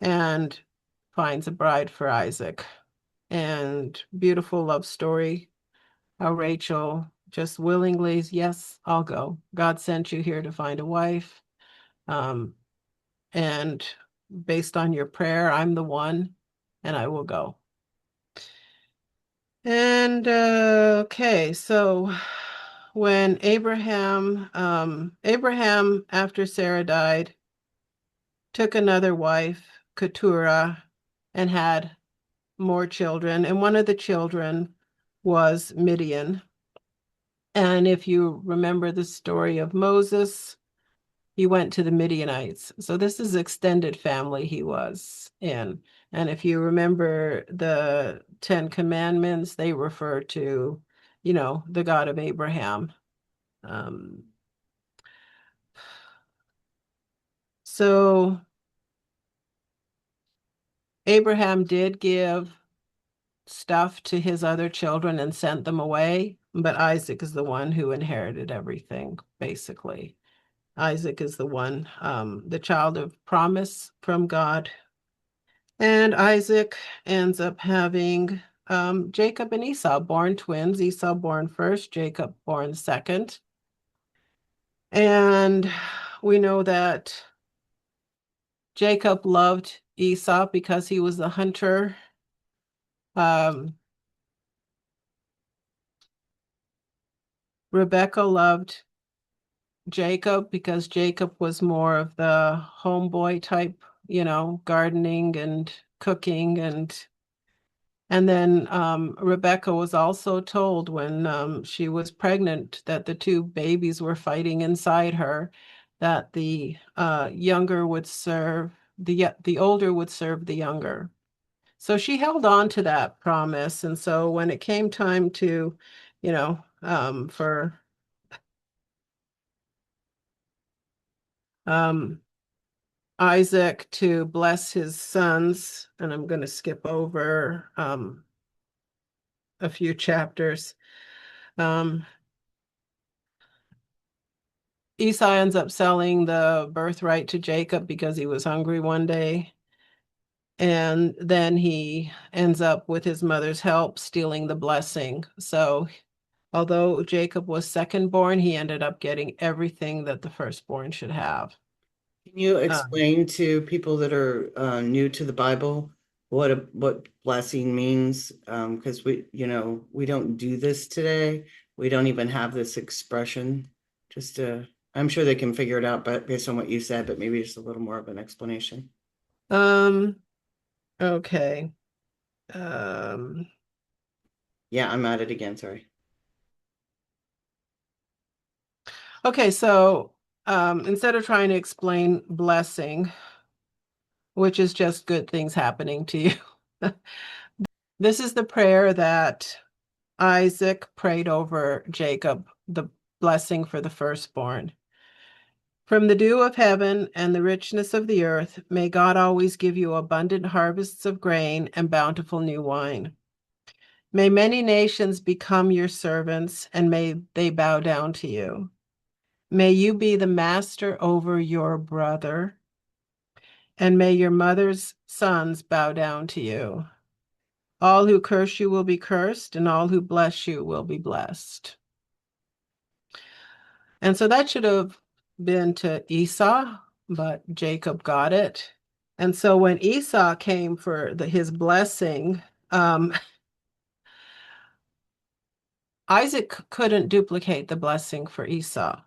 and finds a bride for Isaac. and beautiful love story. How Rachel just willingly, yes, I'll go. God sent you here to find a wife. And based on your prayer, I'm the one, and I will go. And okay, so when Abraham, after Sarah died, took another wife, Keturah, and had more children. And one of the children was Midian. And if you remember the story of Moses, he went to the Midianites. So this is extended family he was in. And if you remember the Ten Commandments, they refer to, the God of Abraham. So Abraham did give stuff to his other children and sent them away, but Isaac is the one who inherited everything, basically. Isaac is the one, the child of promise from God. And Isaac ends up having Jacob and Esau, born twins. Esau born first, Jacob born second. And we know that Jacob loved Esau because he was the hunter. Rebecca loved Jacob because Jacob was more of the homeboy type, gardening and cooking. And then Rebecca was also told when she was pregnant that the two babies were fighting inside her, that the younger would serve the older would serve the younger. So she held on to that promise. And so when it came time to, for Isaac to bless his sons, and I'm going to skip over a few chapters. Esau ends up selling the birthright to Jacob because he was hungry one day. And then he ends up, with his mother's help, stealing the blessing. So although Jacob was second born, he ended up getting everything that the firstborn should have. Can you explain to people that are new to the Bible what blessing means? Because we don't do this today. We don't even have this expression. I'm sure they can figure it out, but based on what you said, but maybe just a little more of an explanation. Okay. Yeah, I'm at it again. Sorry. Okay, so instead of trying to explain blessing, which is just good things happening to you, this is the prayer that Isaac prayed over Jacob, the blessing for the firstborn. From the dew of heaven and the richness of the earth, may God always give you abundant harvests of grain and bountiful new wine. May many nations become your servants, and may they bow down to you. May you be the master over your brother, and may your mother's sons bow down to you. All who curse you will be cursed, and all who bless you will be blessed. And so that should have been to Esau, but Jacob got it. And so when Esau came for his blessing, Isaac couldn't duplicate the blessing for Esau.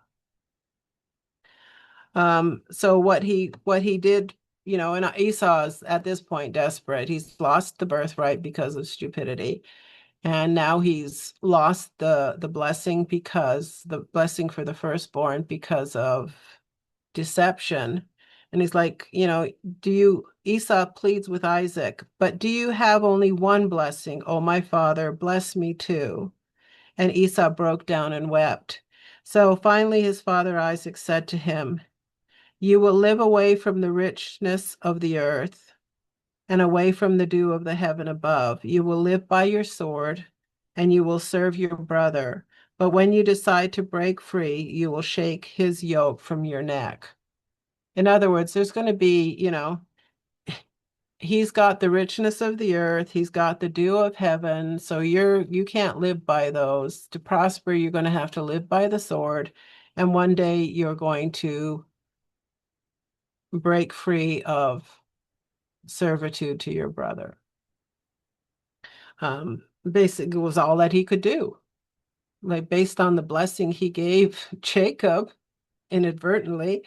So what he did, and Esau is at this point desperate. He's lost the birthright because of stupidity. And now he's lost the blessing for the firstborn because of deception. And he's like, Esau pleads with Isaac, but do you have only one blessing? Oh, my father, bless me too. And Esau broke down and wept. So finally his father Isaac said to him, you will live away from the richness of the earth and away from the dew of the heaven above. You will live by your sword and you will serve your brother. But when you decide to break free, you will shake his yoke from your neck. In other words, there's going to be, he's got the richness of the earth, he's got the dew of heaven, so you can't live by those. To prosper, you're going to have to live by the sword, and one day you're going to break free of servitude to your brother. Basically was all that he could do. Like based on the blessing he gave Jacob inadvertently,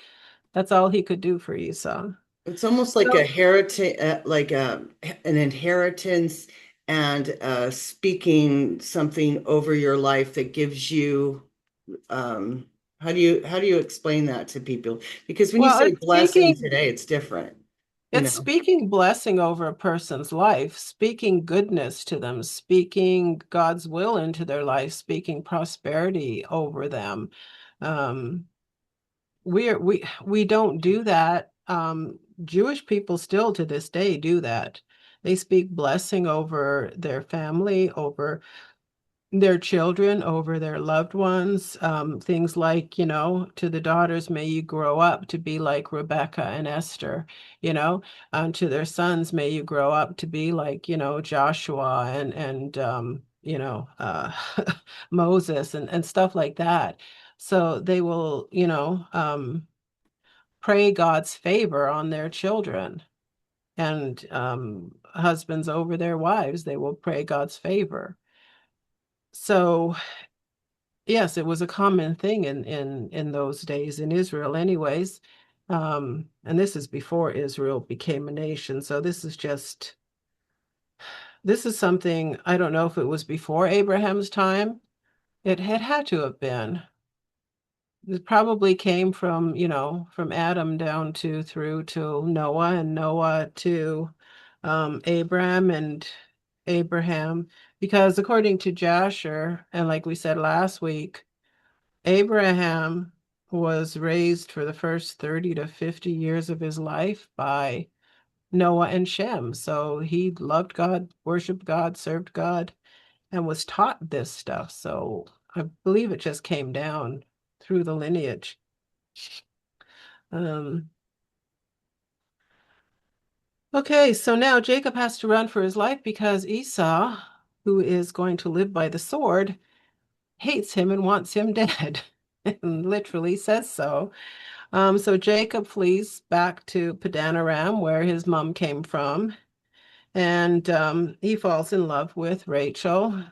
that's all he could do for Esau. It's almost like a So, heritage, like an inheritance and speaking something over your life that gives you, how do you explain that to people? Because when you well, say blessing today, it's different, you it's know. speaking blessing over a person's life, speaking goodness to them, speaking God's will into their life, speaking prosperity over them. Um, we don't do that. Jewish people still to this day do that. They speak blessing over their family, over their children, over their loved ones. Things like, to the daughters, may you grow up to be like Rebecca and Esther, to their sons, may you grow up to be like, Joshua and Moses and stuff like that. So they will, pray God's favor on their children and husbands over their wives, they will pray God's favor. So yes, it was a common thing in those days in Israel anyways. And this is before Israel became a nation. So this is something, I don't know if it was before Abraham's time. It had to have been. It probably came from, from Adam down to through to Noah and Noah to Abram and Abraham. Because according to Jasher, and like we said last week, Abraham was raised for the first 30 to 50 years of his life by Noah and Shem. So he loved God, worshiped God, served God, and was taught this stuff. So I believe it just came down through the lineage. Um, okay, so now Jacob has to run for his life because Esau, who is going to live by the sword, hates him and wants him dead. And literally says so. So Jacob flees back to Padanaram, where his mom came from, and he falls in love with Rachel.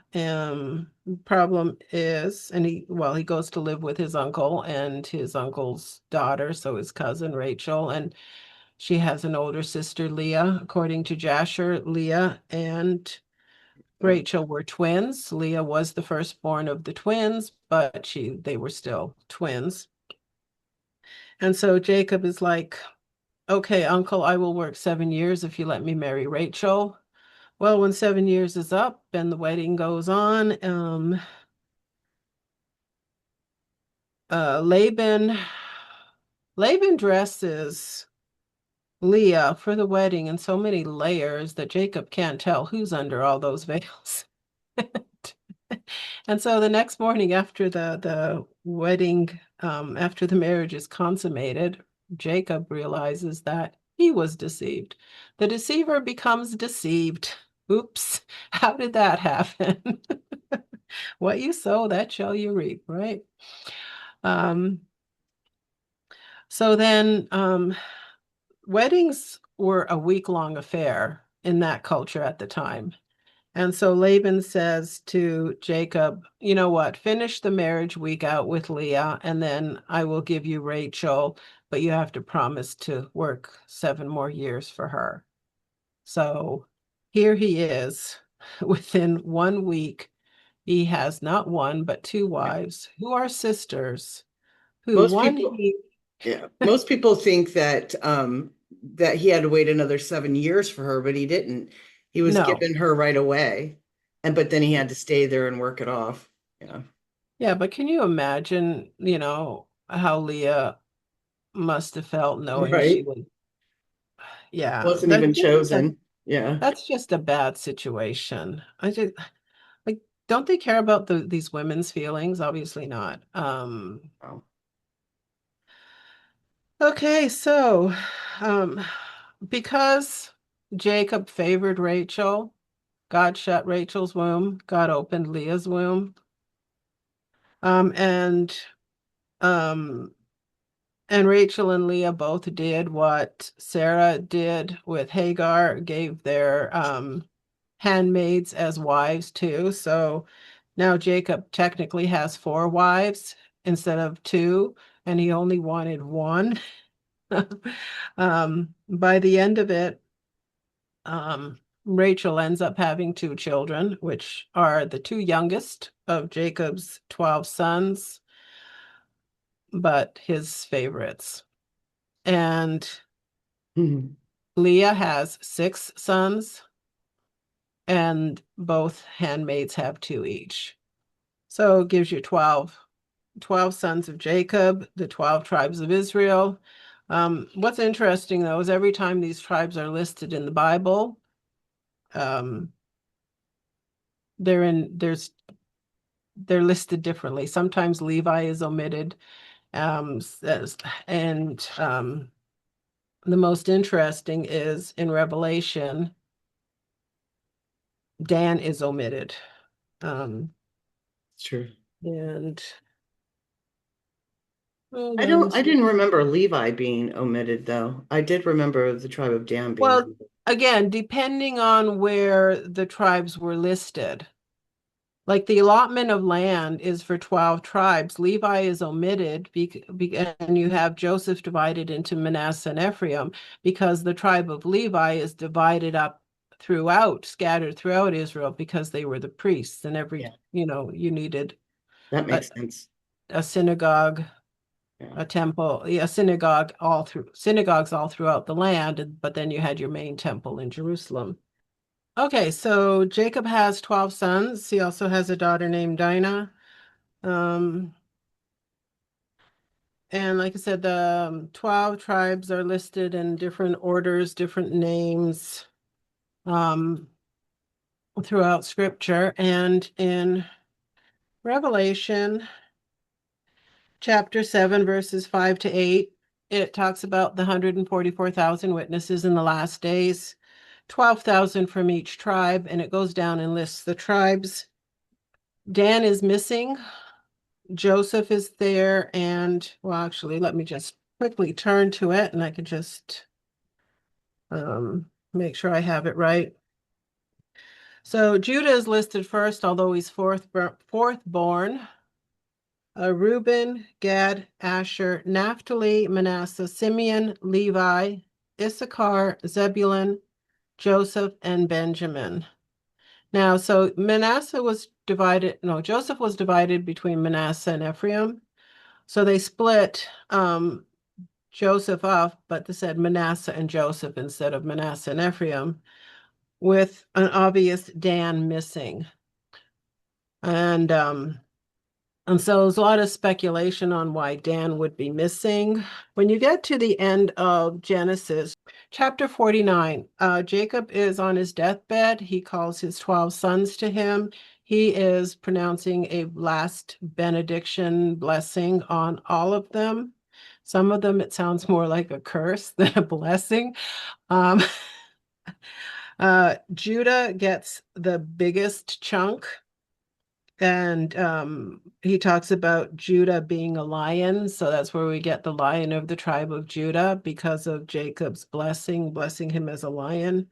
Problem is, he goes to live with his uncle and his uncle's daughter, so his cousin Rachel, and she has an older sister, Leah. According to Jasher, Leah and Rachel were twins. Leah was the firstborn of the twins, but they were still twins. And so Jacob is like, okay, uncle, I will work 7 years if you let me marry Rachel. Well, when 7 years is up and the wedding goes on, Laban dresses Leah for the wedding in so many layers that Jacob can't tell who's under all those veils. And so the next morning after the wedding, after the marriage is consummated, Jacob realizes that he was deceived. The deceiver becomes deceived. Oops, how did that happen? What you sow, that shall you reap, right? Um, so then weddings were a week-long affair in that culture at the time. And so Laban says to Jacob, you know what, finish the marriage week out with Leah, and then I will give you Rachel, but you have to promise to work 7 more years for her. So here he is. Within 1 week, he has not one, but two wives who are sisters, who Most one people, he, yeah, most people think that that he had to wait another 7 years for her, but he didn't. He was no. given her right away, and but then he had to stay there and work it off. Yeah, Yeah, but can you imagine, how Leah must have felt knowing she right. would, yeah, Wasn't even this is chosen. Yeah. that's just a bad situation. I just like, don't they care about these women's feelings? Obviously not. Wow. Okay, so um because Jacob favored Rachel. God shut Rachel's womb. God opened Leah's womb. Um, and um, and Rachel and Leah both did what Sarah did with Hagar, gave their handmaids as wives too. So now Jacob technically has 4 wives instead of 2, and he only wanted one. By the end of it, Rachel ends up having 2 children, which are the 2 youngest of Jacob's 12 sons, but his favorites. And Mhm. Leah has 6 sons, and both handmaids have 2 each. So it gives you 12 sons of Jacob, the 12 tribes of Israel. What's interesting, though, is every time these tribes are listed in the Bible, um, they're listed differently. Sometimes Levi is omitted, and the most interesting is in Revelation, Dan is omitted. Sure. And hold I on. didn't remember Levi being omitted though. I did remember the tribe of Dan being Well, omitted. again, depending on where the tribes were listed. Like the allotment of land is for 12 tribes. Levi is omitted, and you have Joseph divided into Manasseh and Ephraim because the tribe of Levi is divided up scattered throughout Israel because they were the priests, and Yeah, you needed that a, makes sense. a synagogue, Yeah. a temple, a synagogues all throughout the land, but then you had your main temple in Jerusalem. Okay, so Jacob has 12 sons. He also has a daughter named Dinah. Um, and like I said, the 12 tribes are listed in different orders, different names um, throughout scripture. And in Revelation chapter 7, verses 5 to 8, it talks about the 144,000 witnesses in the last days, 12,000 from each tribe, and it goes down and lists the tribes. Dan is missing. Joseph is there, and well, actually, let me just quickly turn to it, and I can just make sure I have it right. So Judah is listed first, although he's fourth born. Reuben, Gad, Asher, Naphtali, Manasseh, Simeon, Levi, Issachar, Zebulun, Joseph, and Benjamin. Now, so Joseph was divided between Manasseh and Ephraim. So they split Joseph off, but they said Manasseh and Joseph instead of Manasseh and Ephraim, with an obvious Dan missing. And so there's a lot of speculation on why Dan would be missing. When you get to the end of Genesis, chapter 49, Jacob is on his deathbed. He calls his 12 sons to him. He is pronouncing a last benediction blessing on all of them. Some of them, it sounds more like a curse than a blessing. Um, Judah gets the biggest chunk. And he talks about Judah being a lion. So that's where we get the lion of the tribe of Judah because of Jacob's blessing him as a lion.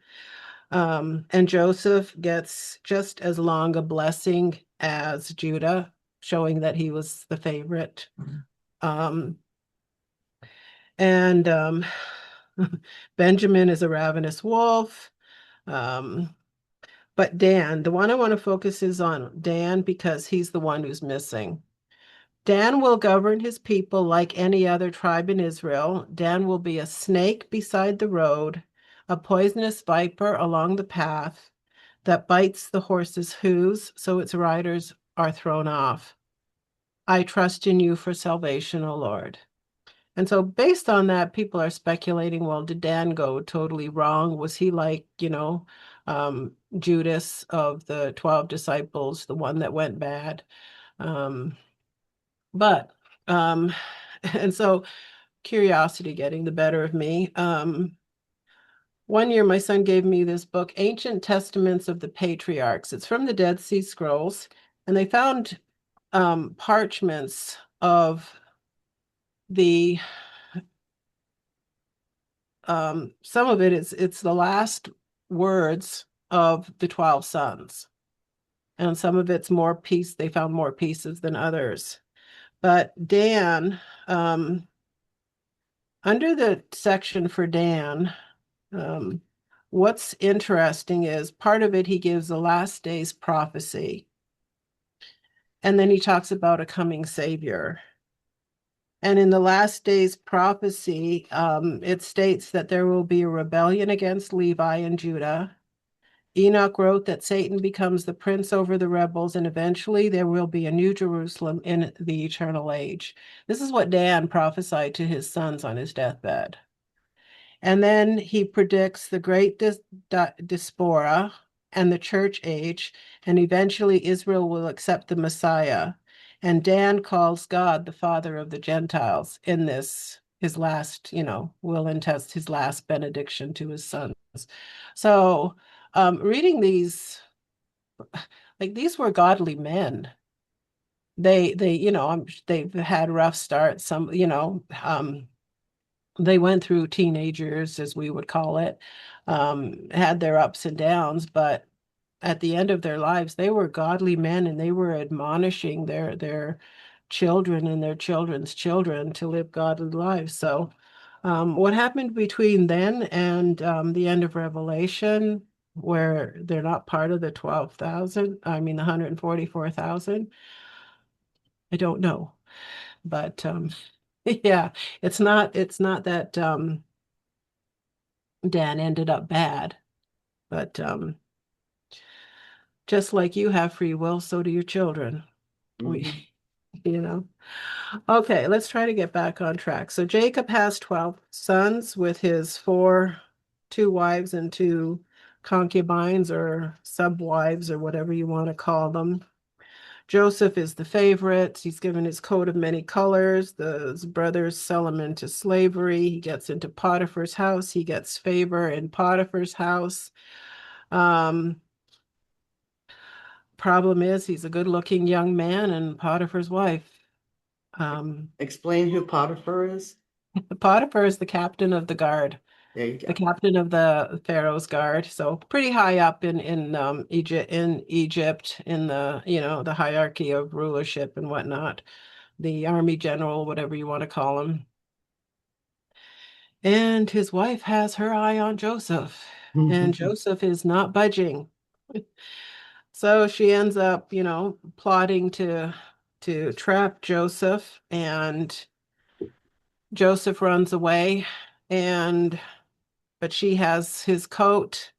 And Joseph gets just as long a blessing as Judah, showing that he was the favorite. Um, and Benjamin is a ravenous wolf. Um, but Dan, the one I want to focus is on Dan because he's the one who's missing. Dan will govern his people like any other tribe in Israel. Dan will be a snake beside the road, a poisonous viper along the path that bites the horse's hooves so its riders are thrown off. I trust in you for salvation, O Lord. And so, based on that, people are speculating, well, did Dan go totally wrong? Was he like, Judas of the 12 disciples, the one that went bad? Um, but, um, and so curiosity getting the better of me. one year my son gave me this book, Ancient Testaments of the Patriarchs. It's from the Dead Sea Scrolls, and they found parchments of the some of it's the last words of the 12 sons, and some of it's more piece. They found more pieces than others. But Dan, under the section for Dan, what's interesting is part of it, he gives the last days prophecy. And then he talks about a coming savior. And in the last days prophecy, it states that there will be a rebellion against Levi and Judah. Enoch wrote that Satan becomes the prince over the rebels, and eventually there will be a new Jerusalem in the eternal age. This is what Dan prophesied to his sons on his deathbed. And then he predicts the great diaspora and the church age, and eventually Israel will accept the Messiah. And Dan calls God the father of the Gentiles in this, his last, will and test his last benediction to his sons. So reading these, like these were godly men. They've had rough starts. Some, they went through teenagers, as we would call it, had their ups and downs, but at the end of their lives, they were godly men, and they were admonishing their children and their children's children to live godly lives. So what happened between then and the end of Revelation, where they're not part of the 12,000, I mean, the 144,000, I don't know. But yeah, it's not that Dan ended up bad, but just like you have free will, so do your children. We, you know. Okay, let's try to get back on track. So Jacob has 12 sons with his two wives and two concubines or subwives or whatever you want to call them. Joseph is the favorite. He's given his coat of many colors. His brothers sell him into slavery. He gets into Potiphar's house. He gets favor in Potiphar's house. Problem is, he's a good-looking young man, and Potiphar's wife. Explain who Potiphar is. Potiphar is the captain of the guard. There you The go. captain of the Pharaoh's guard, so pretty high up in Egypt, in the hierarchy of rulership and whatnot, the army general, whatever you want to call him. And his wife has her eye on Joseph, and Joseph is not budging. So she ends up, plotting to trap Joseph, and Joseph runs away, but she has his coat.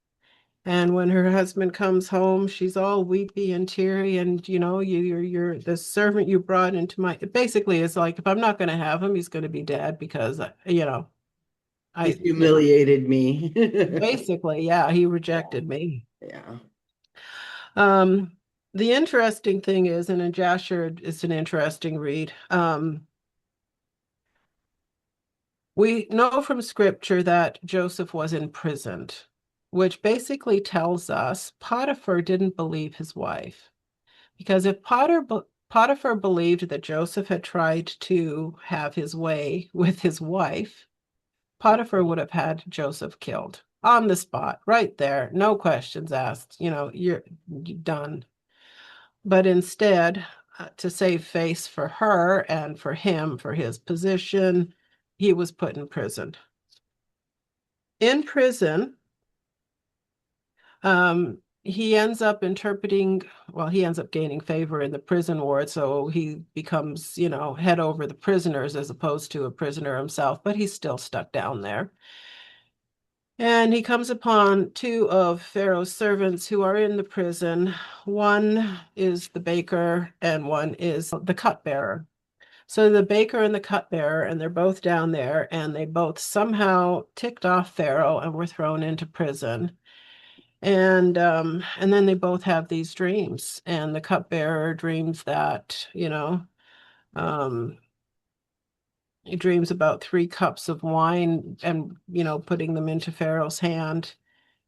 And when her husband comes home, she's all weepy and teary, and you're the servant you brought into my. Basically, it's like, if I'm not going to have him, he's going to be dead, because He humiliated me. basically, yeah, he rejected me. Yeah. The interesting thing is, and in Jasher, it's an interesting read. We know from scripture that Joseph was imprisoned, which basically tells us Potiphar didn't believe his wife. Because if Potiphar believed that Joseph had tried to have his way with his wife, Potiphar would have had Joseph killed on the spot, right there, no questions asked. You're done. But instead, to save face for her and for him, for his position, he was put in prison. In prison, he ends up he ends up gaining favor in the prison ward, so he becomes, head over the prisoners as opposed to a prisoner himself, but he's still stuck down there. And he comes upon two of Pharaoh's servants who are in the prison. One is the baker and one is the cupbearer. So the baker and the cupbearer, and they're both down there, and they both somehow ticked off Pharaoh and were thrown into prison. And then they both have these dreams, and the cupbearer dreams that, um, he dreams about 3 cups of wine and, putting them into Pharaoh's hand.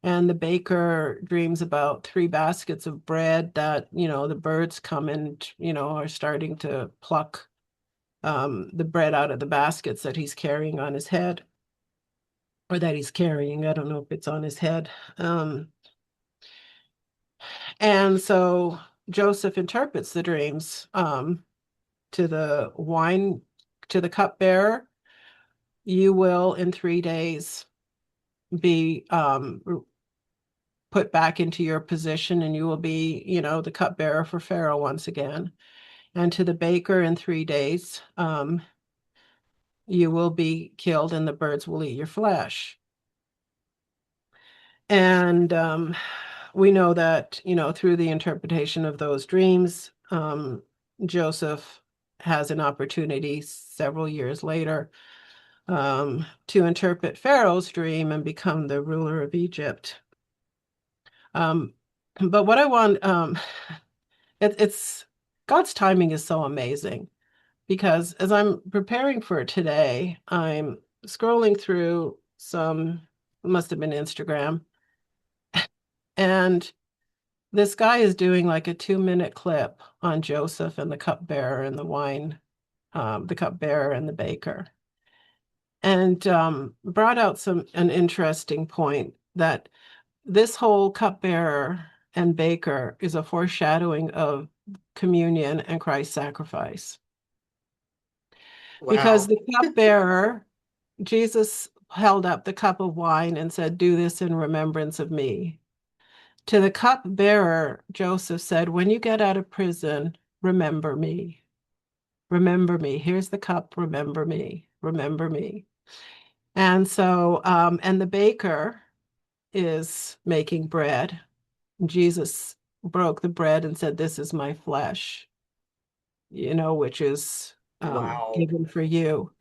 And the baker dreams about 3 baskets of bread that, the birds come and, are starting to pluck the bread out of the baskets that he's carrying on his head, or that he's carrying. I don't know if it's on his head. And so Joseph interprets the dreams to the cupbearer. You will in 3 days be put back into your position, and you will be, the cupbearer for Pharaoh once again. And to the baker, in 3 days, you will be killed, and the birds will eat your flesh. And we know that, through the interpretation of those dreams, Joseph has an opportunity several years later to interpret Pharaoh's dream and become the ruler of Egypt. But what I want, it's God's timing is so amazing, because as I'm preparing for today, I'm scrolling through it must have been Instagram, and this guy is doing like a 2-minute clip on Joseph and the cupbearer and the cupbearer and the baker, and brought out an interesting point that this whole cupbearer and baker is a foreshadowing of communion and Christ's sacrifice. Because Wow. the cupbearer, Jesus held up the cup of wine and said, "Do this in remembrance of me." To the cupbearer, Joseph said, "When you get out of prison, remember me. Remember me. Here's the cup. Remember me. Remember me." And so, and the baker is making bread. Jesus broke the bread and said, "This is my flesh, which is Wow. given for you."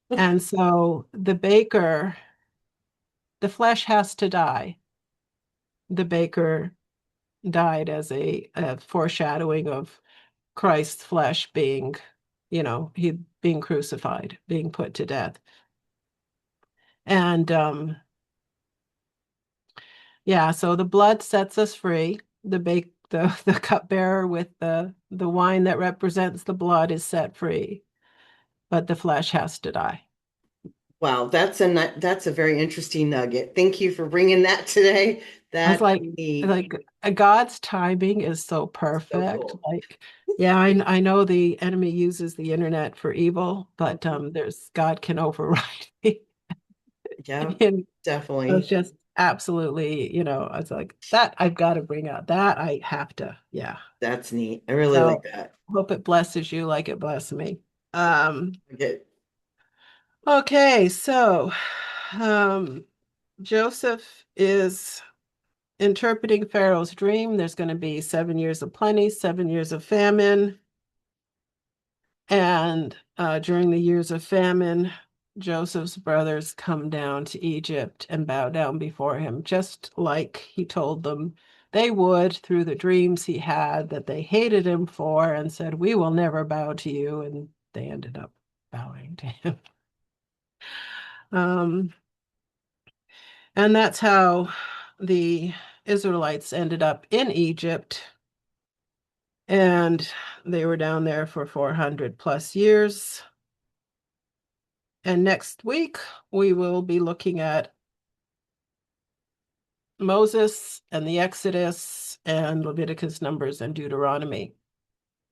And so the baker, the flesh has to die. The baker died as a foreshadowing of Christ's flesh being, he being crucified, being put to death. And yeah, so the blood sets us free. The cupbearer with the wine that represents the blood is set free, but the flesh has to die. Wow, that's a very interesting nugget. Thank you for bringing that today. I was That's neat. like God's timing is so So perfect. cool. Like, yeah, I know the enemy uses the internet for evil, but there's God can override it. Yeah, And I was definitely. just absolutely, I was like, that I've got to bring out. That I have to, yeah. That's neat. I really like So that. hope it blesses you like it blessed me. Um, Okay. okay, so um Joseph is interpreting Pharaoh's dream. There's going to be 7 years of plenty, 7 years of famine. And during the years of famine, Joseph's brothers come down to Egypt and bow down before him, just like he told them they would through the dreams he had that they hated him for, and said, "We will never bow to you." And they ended up bowing to him. Um, and that's how the Israelites ended up in Egypt. And they were down there for 400 plus years. And next week, we will be looking at Moses and the Exodus and Leviticus, Numbers, and Deuteronomy.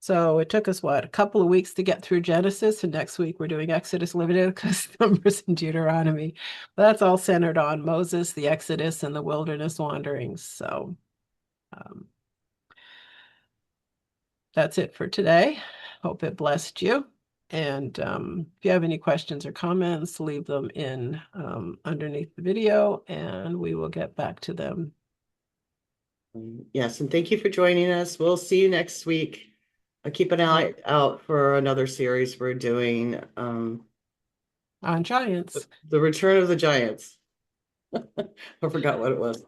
So it took us, a couple of weeks to get through Genesis, and next week we're doing Exodus, Leviticus, Numbers, and Deuteronomy. But that's all centered on Moses, the Exodus, and the wilderness wanderings. So um, that's it for today. Hope it blessed you. And if you have any questions or comments, leave them in underneath the video, and we will get back to them. Yes, and thank you for joining us. We'll see you next week. I'll keep an eye out for another series we're doing. On Giants. The Return of the Giants. I forgot what it was.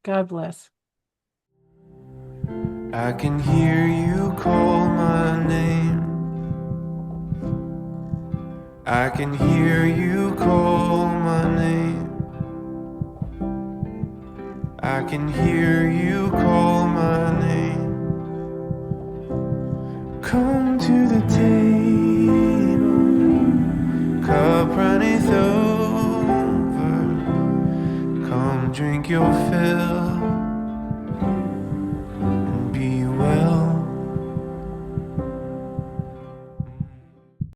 God bless. I can hear you call my name. I can hear you call my name. I can hear you call my name. Come to